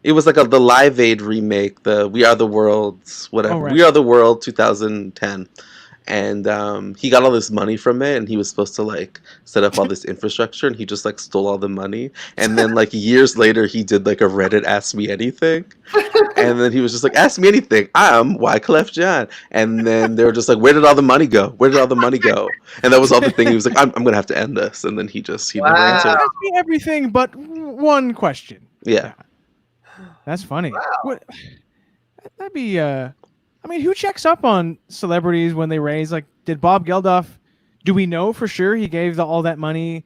It was like the Live Aid remake, the We Are the World's whatever. Oh, right. We Are the World 2010. And he got all this money from it, and he was supposed to like set up all this infrastructure, and he just like stole all the money. And then like years later, he did like a Reddit Ask Me Anything, and then he was just like, "Ask me anything. I'm Wyclef Jean." And then they were just like, "Where did all the money go? Where did all the money go?" And that was all the thing. He was like, "I'm gonna have to end this," and then he never answered. Ask me everything but one question. Yeah. That's funny. What? That'd be. I mean, who checks up on celebrities when they raise? Like, did Bob Geldof? Do we know for sure he gave all that money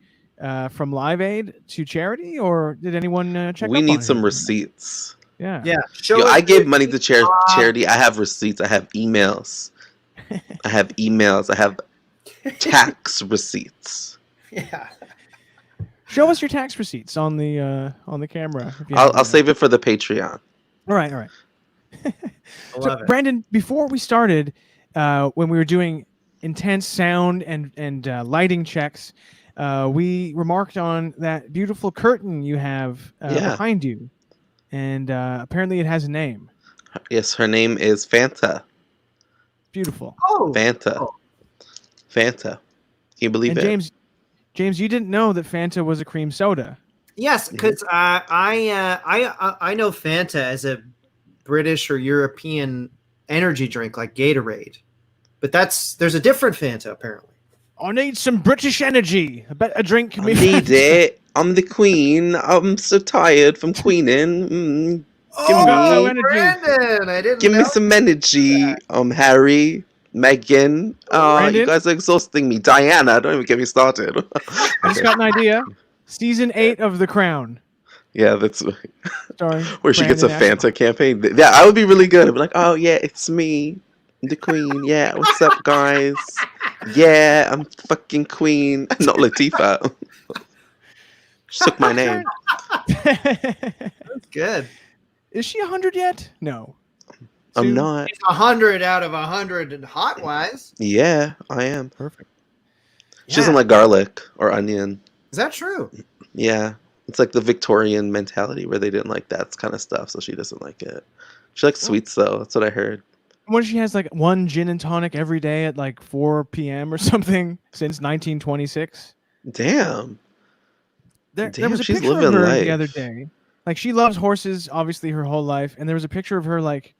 from Live Aid to charity, or did anyone check? We up need on some him? receipts. Yeah. Yeah, Yo, I gave money to charity. I have receipts. I have emails. I have emails. I have tax receipts. Yeah. Show us your tax receipts on the camera. if you I'll have save it for the Patreon. All right. I So, love it. Brandon, before we started, when we were doing intense sound and lighting checks, we remarked on that beautiful curtain you have behind you, and apparently it has a name. Yes, her name is Fanta. Beautiful. Oh, Fanta. Oh. Fanta. Can you believe And it? James, you didn't know that Fanta was a cream soda. Yes, because I know Fanta as a British or European energy drink like Gatorade, but there's a different Fanta apparently. I need some British energy. I bet a drink I me. need it. I'm the queen. I'm so tired from queening. Give no me, energy. Brandon, I didn't give me know some energy. Harry, Meghan. Oh, Brandon? you guys are exhausting me. Diana, don't even get me started. I just got an idea. Season 8 of The Crown. Yeah, that's Starring where she gets a Brandon Fanta campaign. Yeah, I would be really good. I'd be like, oh yeah, it's me, the queen. Yeah, what's up, guys? Yeah, I'm fucking queen. Not Latifah. She took my name. That's good. Is she 100 yet? No. I'm Soon? not. 100 out of 100 hot wise. Yeah, I am. Perfect. She doesn't like garlic or onion. Is that true? Yeah. It's like the Victorian mentality where they didn't like that kind of stuff, so she doesn't like it. She likes sweets, though. That's what I heard. What if she has like one gin and tonic every day at like 4 p.m. or something since 1926? Damn. There Damn, was a she's picture of living her life. the other day. Like, she loves horses, obviously, her whole life. And there was a picture of her like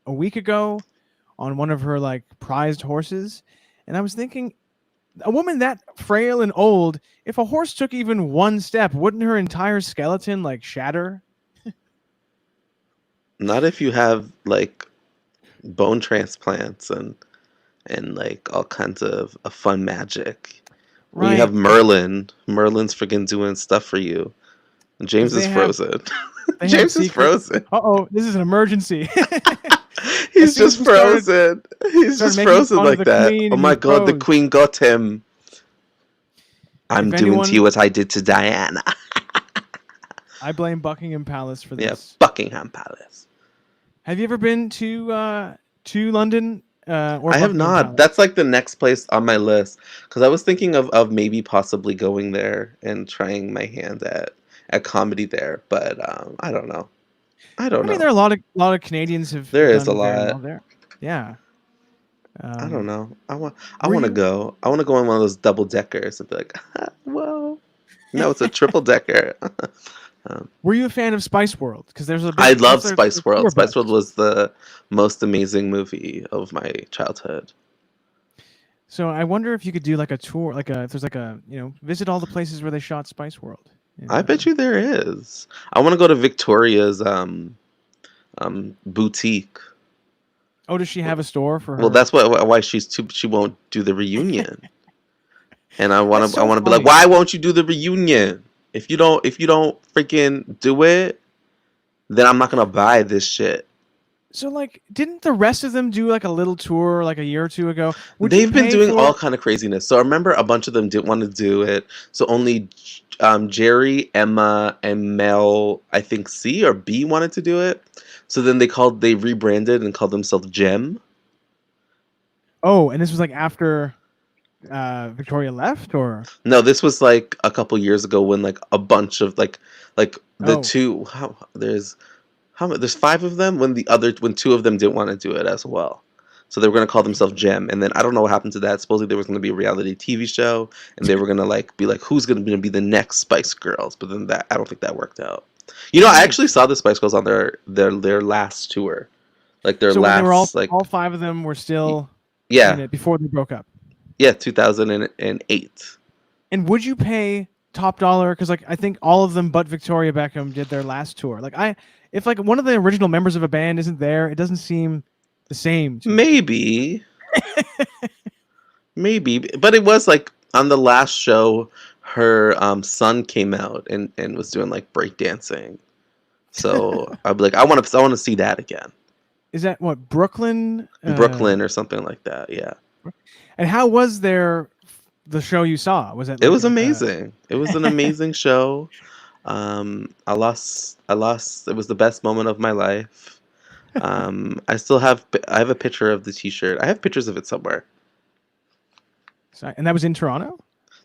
a week ago on one of her like prized horses. And I was thinking, a woman that frail and old, if a horse took even one step, wouldn't her entire skeleton like shatter? Not if you have like bone transplants and like all kinds of fun magic. When you have Merlin, Merlin's freaking doing stuff for you. And James is frozen. James is frozen. Uh-oh, this is an emergency. He's just frozen. He's just frozen like that. Oh my god, the queen got him. I'm doing to you what I did to Diana. I blame Buckingham Palace for Yeah, this. Buckingham Palace. Have you ever been to London or I have Buckingham not. Palace? That's like the next place on my list because I was thinking of maybe possibly going there and trying my hand at comedy there, but I don't know. I don't I mean, know. there are a lot of Canadians There have is a done very well lot. there. Yeah. I don't know. I Were want to you go. I want to go on one of those double deckers and be like, whoa. No, it's a triple decker. were you a fan of Spice World? Because there's a I big love their Spice World. tour Spice World bus. was the most amazing movie of my childhood. So I wonder if you could do like a tour, if there's like visit all the places where they shot Spice World. I bet you there is. I want to go to Victoria's boutique. Oh, does she have a store for Well, her? that's why she won't do the reunion. And That's I so want to be like, funny. why won't you do the reunion? If you don't freaking do it, then I'm not gonna buy this shit. So like, didn't the rest of them do like a little tour like a year or two ago? Would you They've been pay doing all for? kind of craziness. So I remember a bunch of them didn't want to do it. So only Jerry, Emma, and Mel, I think C or B wanted to do it. So then they rebranded and called themselves Gem. Oh, and this was like after Victoria left, or No, this was like a couple years ago when like a bunch of like the Oh. two there's five of them when two of them didn't want to do it as well. So they were gonna call themselves Gem, and then I don't know what happened to that. Supposedly there was gonna be a reality TV show, and they were gonna like be like, who's gonna be the next Spice Girls? But then I don't think that worked out. You know, I actually saw the Spice Girls on their last tour, like their so when they were last like all five of them were still in yeah it before they broke up. 2008. And would you pay top dollar? Because like I think all of them but Victoria Beckham did their last tour. If like one of the original members of a band isn't there, it doesn't seem the same. To me. Maybe. Maybe, but it was like on the last show, her son came out and was doing like breakdancing. So I'd be like, I want to see that again, Is that what Brooklyn? Brooklyn or something like that. Yeah, And how was the show you saw? Was it? it was amazing. It was an amazing show. I lost. It was the best moment of my life. I have a picture of the T-shirt. I have pictures of it somewhere. And that was in Toronto.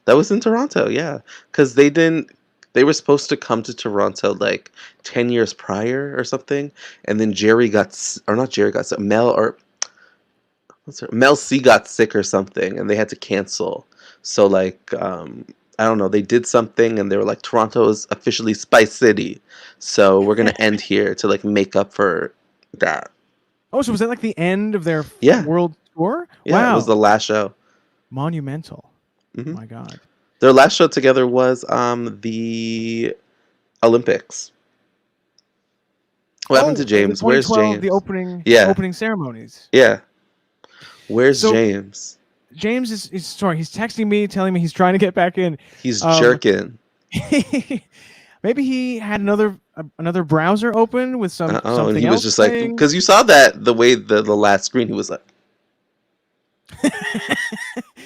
That was in Toronto, yeah, because they were supposed to come to Toronto like 10 years prior or something, and then Mel C got sick or something, and they had to cancel. So like I don't know, they did something, and they were like, Toronto is officially Spice City, so we're gonna end here to like make up for that. Oh, so was that like the end of their Yeah. world tour? Yeah, Wow, it was the last show. monumental. Mhm. Oh my God. Their last show together was the Olympics. What happened to James? The Where's 2012, James? the opening Yeah. opening ceremonies. Yeah. Where's So- James? James is sorry. He's texting me, telling me he's trying to get back in. He's jerking. Maybe he had another browser open with And something he else was just like, playing. because you saw that the way the last screen, he was like,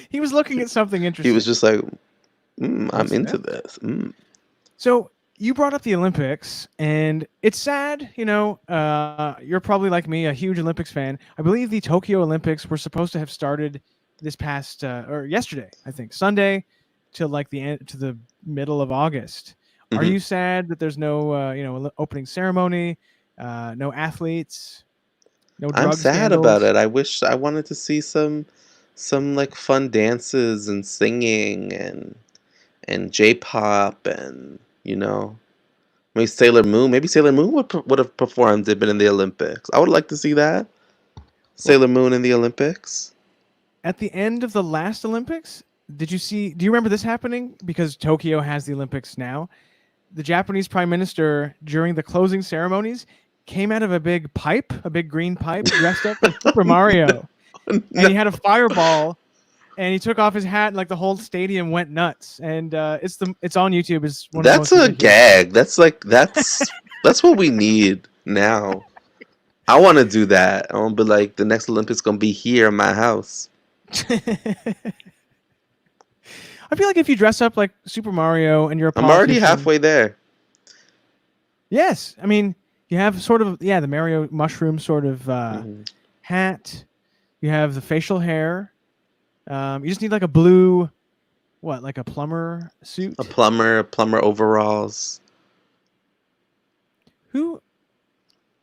He was looking at something interesting. he was just like, I'm What's into that? this. So you brought up the Olympics, and it's sad. You're probably like me, a huge Olympics fan. I believe the Tokyo Olympics were supposed to have started this past or yesterday, I think, Sunday, till like to the middle of August. Are Mhm. you sad that there's no opening ceremony, no athletes, no drug I'm sad scandals? about it. I wanted to see some like fun dances and singing and J-pop and maybe Sailor Moon. Maybe Sailor Moon would have performed if been in the Olympics. I would like to see that. Sailor Moon in the Olympics. At the end of the last Olympics, do you remember this happening? Because Tokyo has the Olympics now. The Japanese Prime Minister, during the closing ceremonies, came out of a big green pipe, dressed up as Super Mario. And he had a fireball, and he took off his hat, and like the whole stadium went nuts. And it's on YouTube. It's one of the That's most a ridiculous- gag. That's what we need now. I want to do that. I want to be like, the next Olympics gonna be here in my house. I feel like if you dress up like Super Mario and you're a I'm already politician- halfway there. Yes, I mean you have sort of the Mario mushroom sort of Mhm. hat. You have the facial hair. You just need like a blue, like a plumber suit. A plumber overalls. Who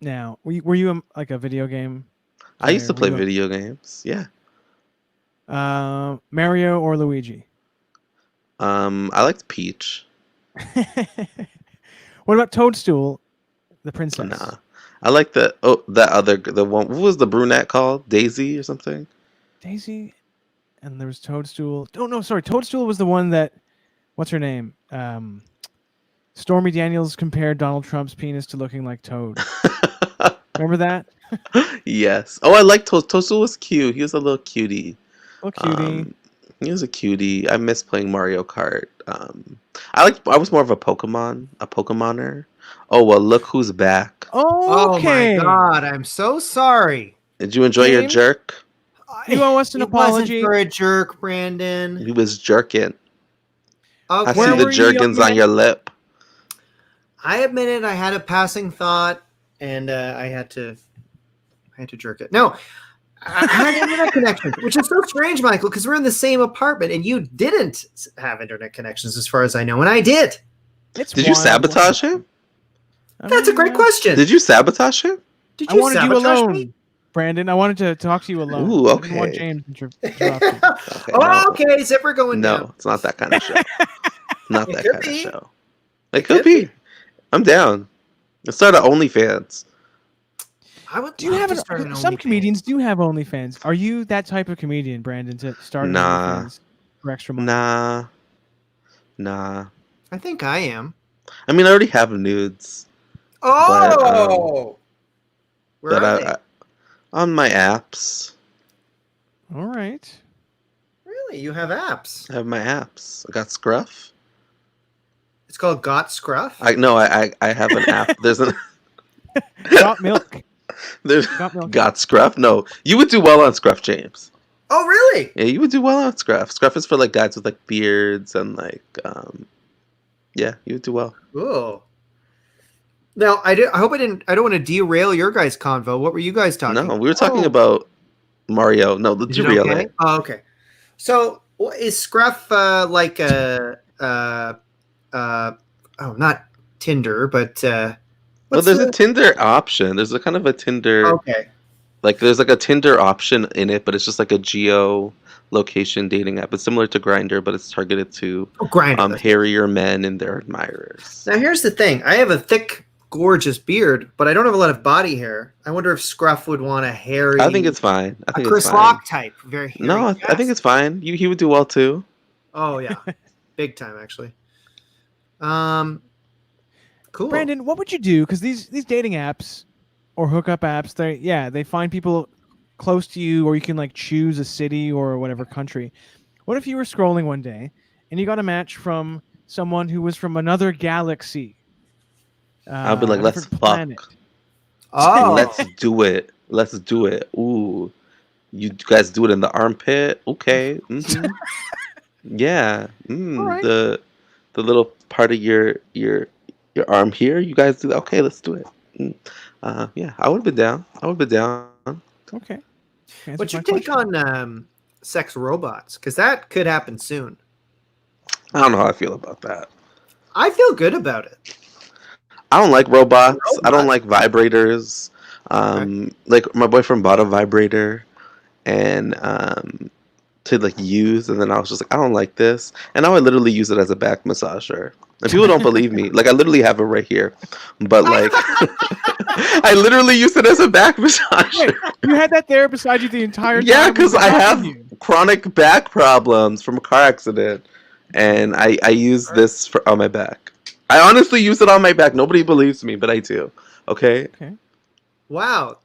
now? Were you like a video game I used player? to Were play you video games. Yeah. Mario or Luigi? I liked Peach. What about Toadstool, the princess? Nah. I like the one. What was the brunette called? Daisy or something? Daisy, and there was Toadstool. Oh no, sorry, Toadstool was the one that. What's her name? Stormy Daniels compared Donald Trump's penis to looking like Toad. Remember that? Yes. Oh, I like Toadstool was cute. He was a little cutie. Little cutie. He was a cutie. I miss playing Mario Kart. I was more of a Pokemoner. Oh well, look who's back. Oh my Okay. God, I'm so sorry. Did you enjoy your James? jerk? You owe us an It wasn't apology. for a jerk, Brandon. He was jerking. I Okay. see the were you jerkins young on your lip. I admitted I had a passing thought, and I had to jerk it. No, I had internet connections, which is so strange, Michael, because we're in the same apartment, and you didn't have internet connections, as far as I know, and I did. It's Did you wild. sabotage him? That's a great question. Did you sabotage him? Did I you wanted you sabotage alone, me? Brandon. I wanted to talk to you alone. Ooh, I didn't want okay. James interrupting. Okay, Oh, no. okay, zipper going No, down. it's not that kind of show. Not It that could kind be. of show. It could be. I'm down. Let's start an OnlyFans. I would Do you love have to start an some OnlyFans. comedians do have OnlyFans? Are you that type of comedian, Brandon, to start an Nah. OnlyFans for extra money? Nah. I think I am. I mean, I already have nudes. Oh, where But are they? on my apps. All right. Really, you have apps? I have my apps. I got Scruff. It's called Got Scruff. I have an app. There's an Got milk. there's Got milk. got Scruff. No, you would do well on Scruff, James. Oh, really? Yeah, you would do well on Scruff. Scruff is for like guys with like beards and like yeah, you would do well. Cool. Now, I hope I didn't. I don't want to derail your guys' convo. What were you guys talking? No, we were talking Oh. about Mario. No, let's Is it derail okay? it. Oh, okay. So, is Scruff like a oh, not Tinder, but Well, what's there's a the- Tinder option. There's a kind of a Tinder okay. like there's like a Tinder option in it, but it's just like a geo location dating app. It's similar to Grinder, but it's targeted to Oh, Grindr. hairier men and their admirers. Now, here's the thing. I have a thick, gorgeous beard, but I don't have a lot of body hair. I wonder if Scruff would want a hairy. I think it's fine. I a think Chris it's fine. Rock type, very hairy. No, I think it's fine. He would do well too. Oh yeah, big time actually. Cool. Brandon, what would you do? Because these dating apps or hookup apps, they find people close to you, or you can like choose a city or whatever country. What if you were scrolling one day and you got a match from someone who was from another galaxy? I'll be like, a let's different fuck. planet. Oh, Let's do it. Let's do it. Ooh, you guys do it in the armpit. Okay. Mhm. Yeah. All right. The little part of your arm here. You guys do that. Okay, let's do it. Yeah, I would have been down. Okay. what's your take on sex robots? Because that could happen soon. I don't know how I feel about that. I feel good about it. I don't like robots. I don't like vibrators. Like my boyfriend bought a vibrator and to like use, and then I was just like, I don't like this, and now I literally use it as a back massager. And people don't believe me. Like I literally have it right here, but like I literally use it as a back massager. Wait, you had that there beside you the entire time? Yeah, because I How have can you? chronic back problems from a car accident, and I use this on my back. I honestly use it on my back. Nobody believes me, but I do. Okay. Wow.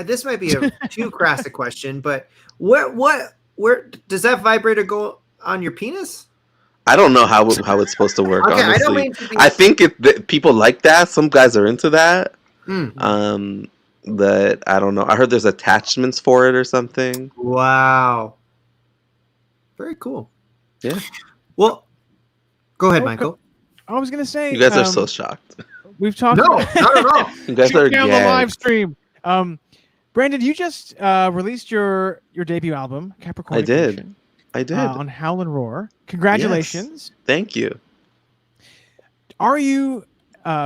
This might be a too crass a question, but where does that vibrator go on your penis? I don't know how it's supposed to work. Okay, honestly, I don't mean to be. I think people like that. Some guys are into that. Mm. That I don't know. I heard there's attachments for it or something. Wow. Very cool. Yeah. Well, go ahead, Oh, Michael. I was gonna say You guys are so shocked. we've talked. No, about... not at all. You guys Shut are down the live gagged. stream. Brandon, you just released your debut album, Capricorn. I did. On Howl and Roar. Congratulations! Yes. Thank you. Are you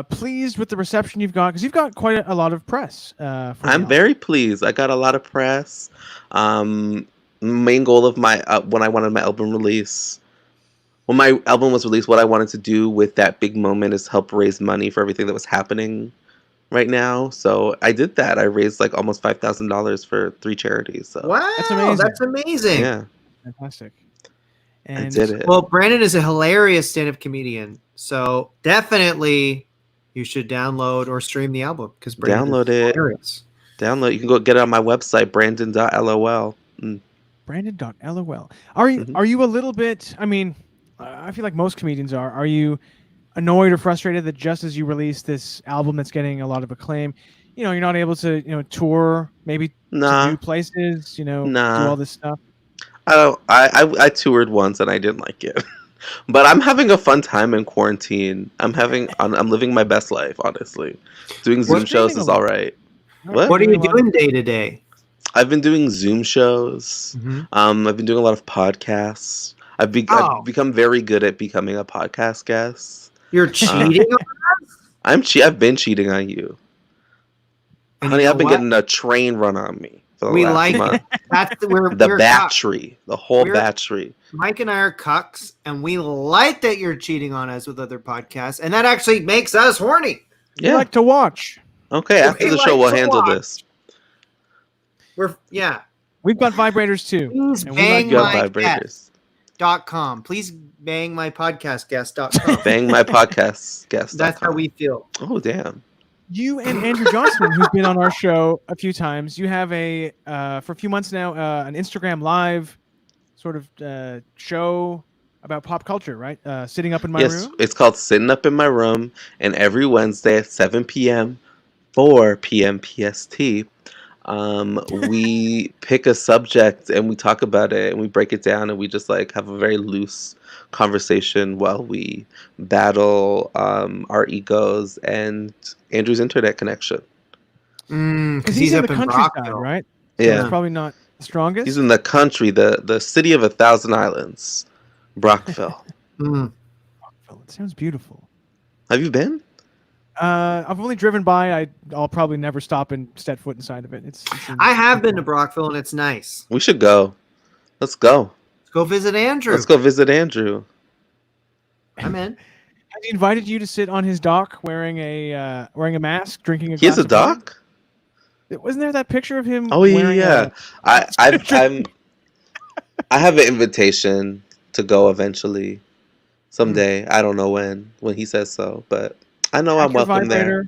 pleased with the reception you've got? Because you've got quite a lot of press. I'm very pleased. I got a lot of press. Main goal of my when I wanted my album release, when my album was released, what I wanted to do with that big moment is help raise money for everything that was happening right now. So I did that. I raised like almost $5,000 for 3 charities. So Wow, that's amazing. yeah, fantastic. I And did it. Well, Brandon is a hilarious stand-up comedian, so definitely you should download or stream the album because Download it. Hilarious. Download. You can go get it on my website, brandon.lol. Brandon.lol. Are you a little bit? I mean, I feel like most comedians are. Are you annoyed or frustrated that just as you release this album that's getting a lot of acclaim, you're not able to tour, maybe to do places, do all this stuff? I toured once and I didn't like it. But I'm having a fun time in quarantine. I'm living my best life, honestly. Doing Zoom shows is all right. What are you doing day to day? I've been doing Zoom shows. I've been doing a lot of podcasts. I've become very good at becoming a podcast guest. You're cheating on us? I've been cheating on you. And honey, you know I've been what? getting a train run on me for the We last like month. That's we're The we're battery. The whole We're- battery. Mike and I are cucks, and we like that you're cheating on us with other podcasts, and that actually makes us horny. You like to watch. Okay, after We the show, like we'll to handle watch. this. We've got vibrators too. Please and bang You have my vibrators. guest.com. Please bang my podcast guest.com. Bang my podcast guest. That's how we feel. Oh, damn. You and Andrew Johnston, who's been on our show a few times, you have for a few months now, an Instagram live sort of show about pop culture, right? Sitting up in my room. It's called Sitting Up in My Room, and every Wednesday at 7 p.m., 4 p.m. PST, we pick a subject and we talk about it and we break it down and we just like have a very loose conversation while we battle our egos and Andrew's internet connection. Because he's in the countryside, Brockville. right? Yeah. It's probably not the strongest. He's in the country, the city of 1,000 islands, Brockville. Brockville. It sounds beautiful. Have you been? I've only driven by. I'll probably never stop and step foot inside of it. I have been to Brockville, and it's nice. We should go. Let's go. Let's go visit Andrew. Let's go visit Andrew. I'm in. Has he invited you to sit on his dock wearing a mask, drinking a He has glass a of wine? dock? Wasn't there that picture of him? Oh yeah. I have an invitation to go eventually, someday. I don't know when he says so, but I know I'm welcome there.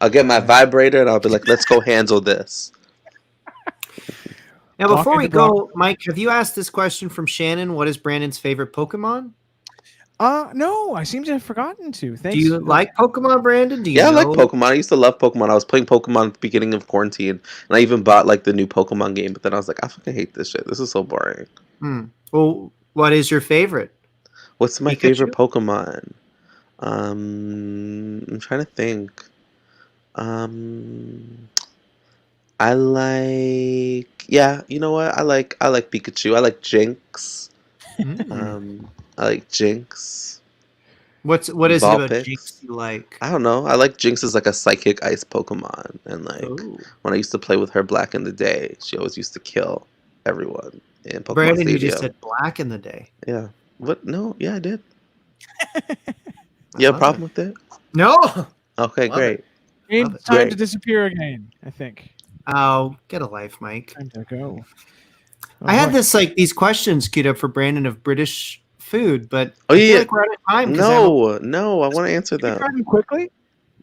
I'll get my vibrator and I'll be like, let's go handle this. Now, before we go, Mike, have you asked this question from Shannon? What is Brandon's favorite Pokemon? No, I seem to have forgotten to. Thanks. Do you like Pokemon, Brandon? Do you Yeah, I know? like Pokemon. I used to love Pokemon. I was playing Pokemon at the beginning of quarantine, and I even bought like the new Pokemon game. But then I was like, I fucking hate this shit. This is so boring. Well, what is your favorite? What's my Pikachu? favorite Pokemon? I'm trying to think. I like. Yeah, you know what? I like Pikachu. I like Jinx. I like Jinx. What is it about Vulpix. Jinx you like? I don't know. I like Jinx as like a psychic ice Pokemon, and like when I used to play with her back in the day, she always used to kill everyone in Pokemon Brandon, Stadium. you just said black in the day. Yeah. What? No. Yeah, I did. You have a problem with it? No. Okay, Love great. It's time to disappear again, I think. Oh, get a life, Mike. Time to go. I had these questions queued up for Brandon of British food, but Oh I feel yeah. like we're out of time. No, I want to answer Can you them. try them quickly?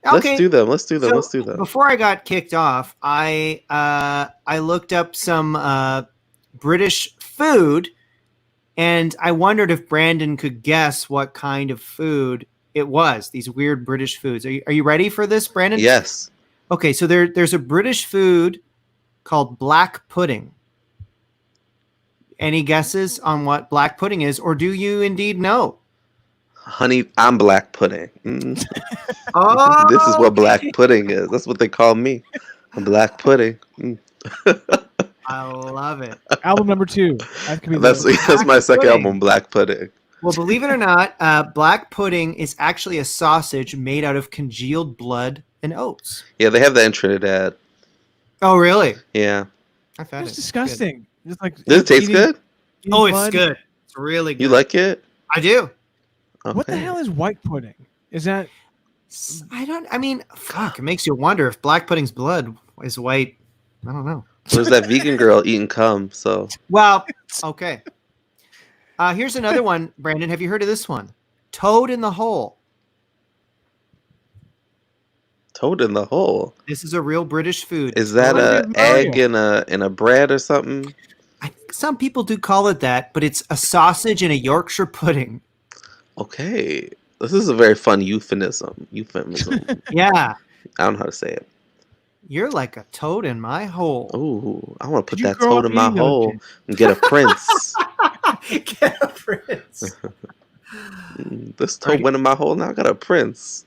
Let's do them. Let's do them. So, Let's do them. Before I got kicked off, I looked up some British food, and I wondered if Brandon could guess what kind of food it was. These weird British foods. Are you ready for this, Brandon? Yes. Okay, so there's a British food called black pudding. Any guesses on what black pudding is, or do you indeed know? Honey, I'm black pudding. Oh, This is what black pudding is. That's what they call me. I'm black pudding. I love it. Album number 2. That could be That's Black my second pudding. album, Black Pudding. Well, believe it or not, black pudding is actually a sausage made out of congealed blood and oats. Yeah, they have that in Trinidad. Oh, really? Yeah. I've had It's it. disgusting. It's like Does it taste eating- good? eating Oh, it's blood. good. It's really good. You like it? I do. What the Okay. hell is white pudding? Is that I mean, fuck. It makes you wonder if black pudding's blood is white. I don't know. There's that vegan girl eating cum, so Well, okay. Here's another one, Brandon. Have you heard of this one? Toad in the hole. toad in the hole. This is a real British food. Is that Reminds a me of Mario. egg in a bread or something? Some people do call it that, but it's a sausage in a Yorkshire pudding. Okay. This is a very fun euphemism. Yeah. I don't know how to say it. You're like a toad in my hole. Ooh, I want to put Did you that grow toad up in my eating those, hole James? and get a prince. Get a prince. This toad went in my hole, now I got a prince.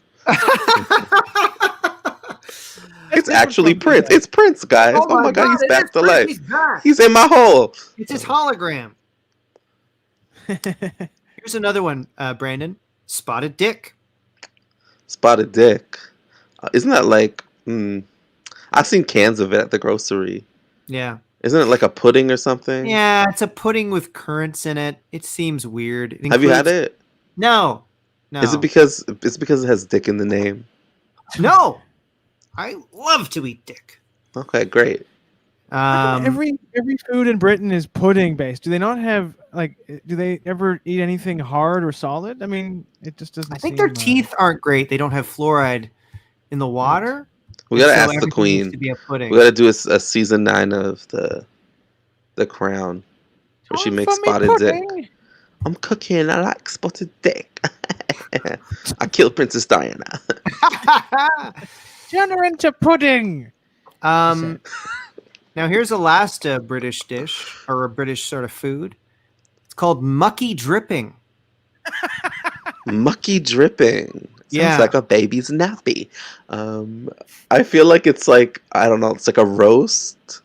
It's actually Prince. It's Prince, guys. Oh my god, he's it back is to Prince. life. He's back. He's in my hole. It's his hologram. Here's another one, Brandon. Spotted dick. Spotted dick. Isn't that like... I've seen cans of it at the grocery. Yeah. Isn't it like a pudding or something? Yeah, it's a pudding with currants in it. It seems weird. It Have you had includes- it? No. No. Is it because it has dick in the name? No. I love to eat dick. Okay, great. every food in Britain is pudding based. Do they not have like? Do they ever eat anything hard or solid? I mean, it just doesn't. I think their seem, teeth aren't great. They don't have fluoride in the water. We gotta So ask the everything needs queen. to be a pudding. We gotta do a season 9 of the Crown, where she makes spotted dick. I'm cooking. I like spotted dick. I killed Princess Diana. Turn her into pudding. Now here's a last British dish or a British sort of food. It's called mucky dripping. Mucky dripping. Sounds Yeah. like a baby's nappy. I feel like it's like, I don't know, it's like a roast.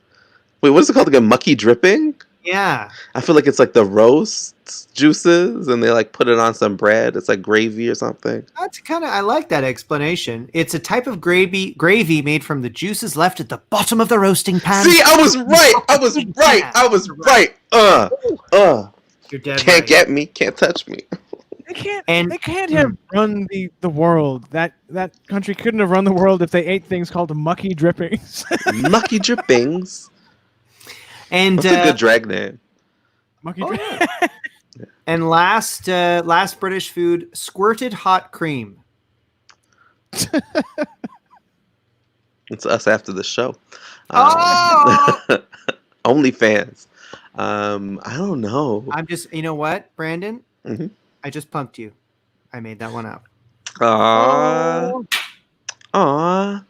Wait, what is it called again? Mucky dripping? Yeah. I feel like it's like the roast juices and they like put it on some bread. It's like gravy or something. That's I like that explanation. It's a type of gravy made from the juices left at the bottom of the roasting pan. See, I was right. I was right. I was right. You're dead Can't right. get me. Can't touch me. They can't. And- They can't have run the world. That country couldn't have run the world if they ate things called mucky drippings. Mucky drippings. And That's a good drag name. Mucky Oh, drippings. and last British food, squirted hot cream. It's us after the show. Oh! OnlyFans. I don't know. I'm just, you know what, Brandon? Mhm. I just punked you. I made that one up. Aww. Aww.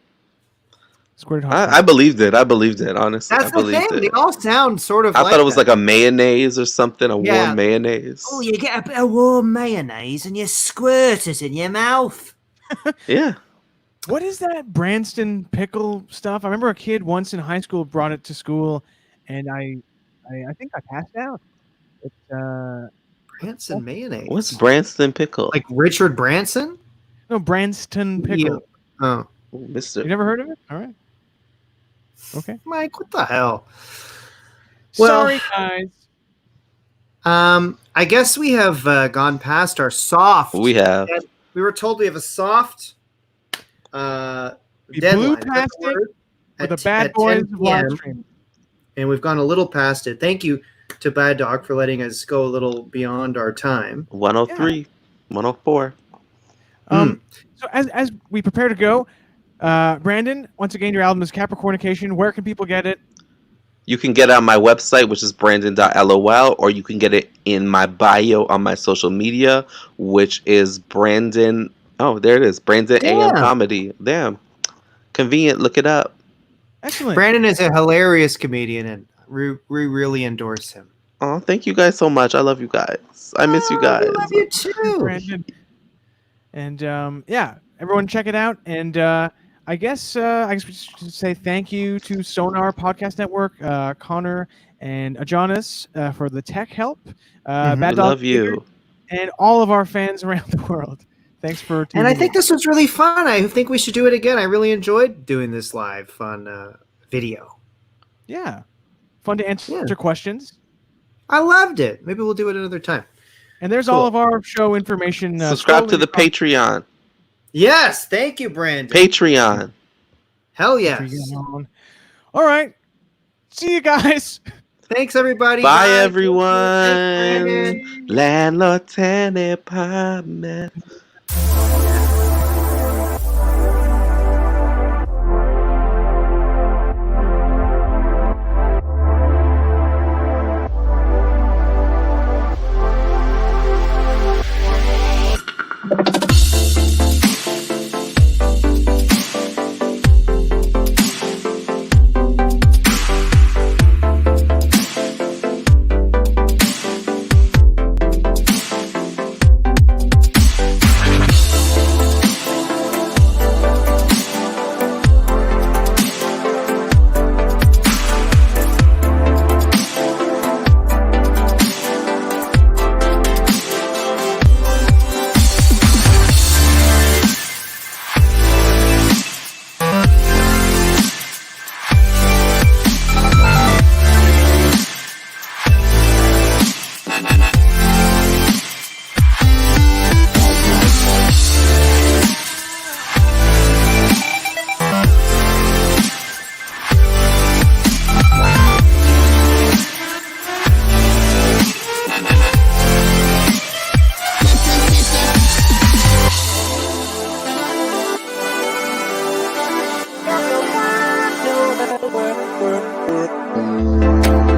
Squirted hot. I believed it. I believed it. Honestly, That's I the believed thing. They it. all sound sort of I thought it was that. like a mayonnaise or something. A Yeah. warm mayonnaise. Oh, you get a bit of warm mayonnaise and you squirt it in your mouth. Yeah. What is that Branston pickle stuff? I remember a kid once in high school brought it to school, and I think I passed out. It's Branson mayonnaise. What's Branston pickle? Like Richard Branson? no Branston pickle. Oh, Ooh, Mister. You never heard of it? All right. Okay. Mike, what the hell? Well- Sorry, guys. I guess we have gone past our soft. We have. We were told we have a soft We deadline. blew past it At- with the bad at boys 10 of live PM, stream. and we've gone a little past it. Thank you to Bad Dog for letting us go a little beyond our time. 103. 104. So as we prepare to go, Brandon, once again, your album is Capricornication. Where can people get it? You can get it on my website, which is brandon.lol, or you can get it in my bio on my social media, which is Brandon. Oh, there it is. Brandon AM Damn. Comedy. Damn. Convenient. Look it up. Excellent. Brandon is a hilarious comedian, and we really endorse him. Oh, thank you guys so much. I love you guys. I miss you guys. We love you too. Brandon. And yeah, everyone check it out. And I guess we should say thank you to Sonar Podcast Network, Connor and Ajonis for the tech help. Mhm. Bad We Dog love you. and all of our fans around the world. Thanks for tuning And I in. think this was really fun. I think we should do it again. I really enjoyed doing this live on video. Yeah, fun to answer Yeah. questions. I loved it. Maybe we'll do it another time. And there's Cool. all of our show information. Subscribe to scrolling the across- Patreon. Yes, thank you, Brandon. Patreon. Hell yes. Patreon. All right, see you guys. Thanks, everybody. Bye, Thanks, everyone. Brandon. Landlord, Tenant Podmess. Work.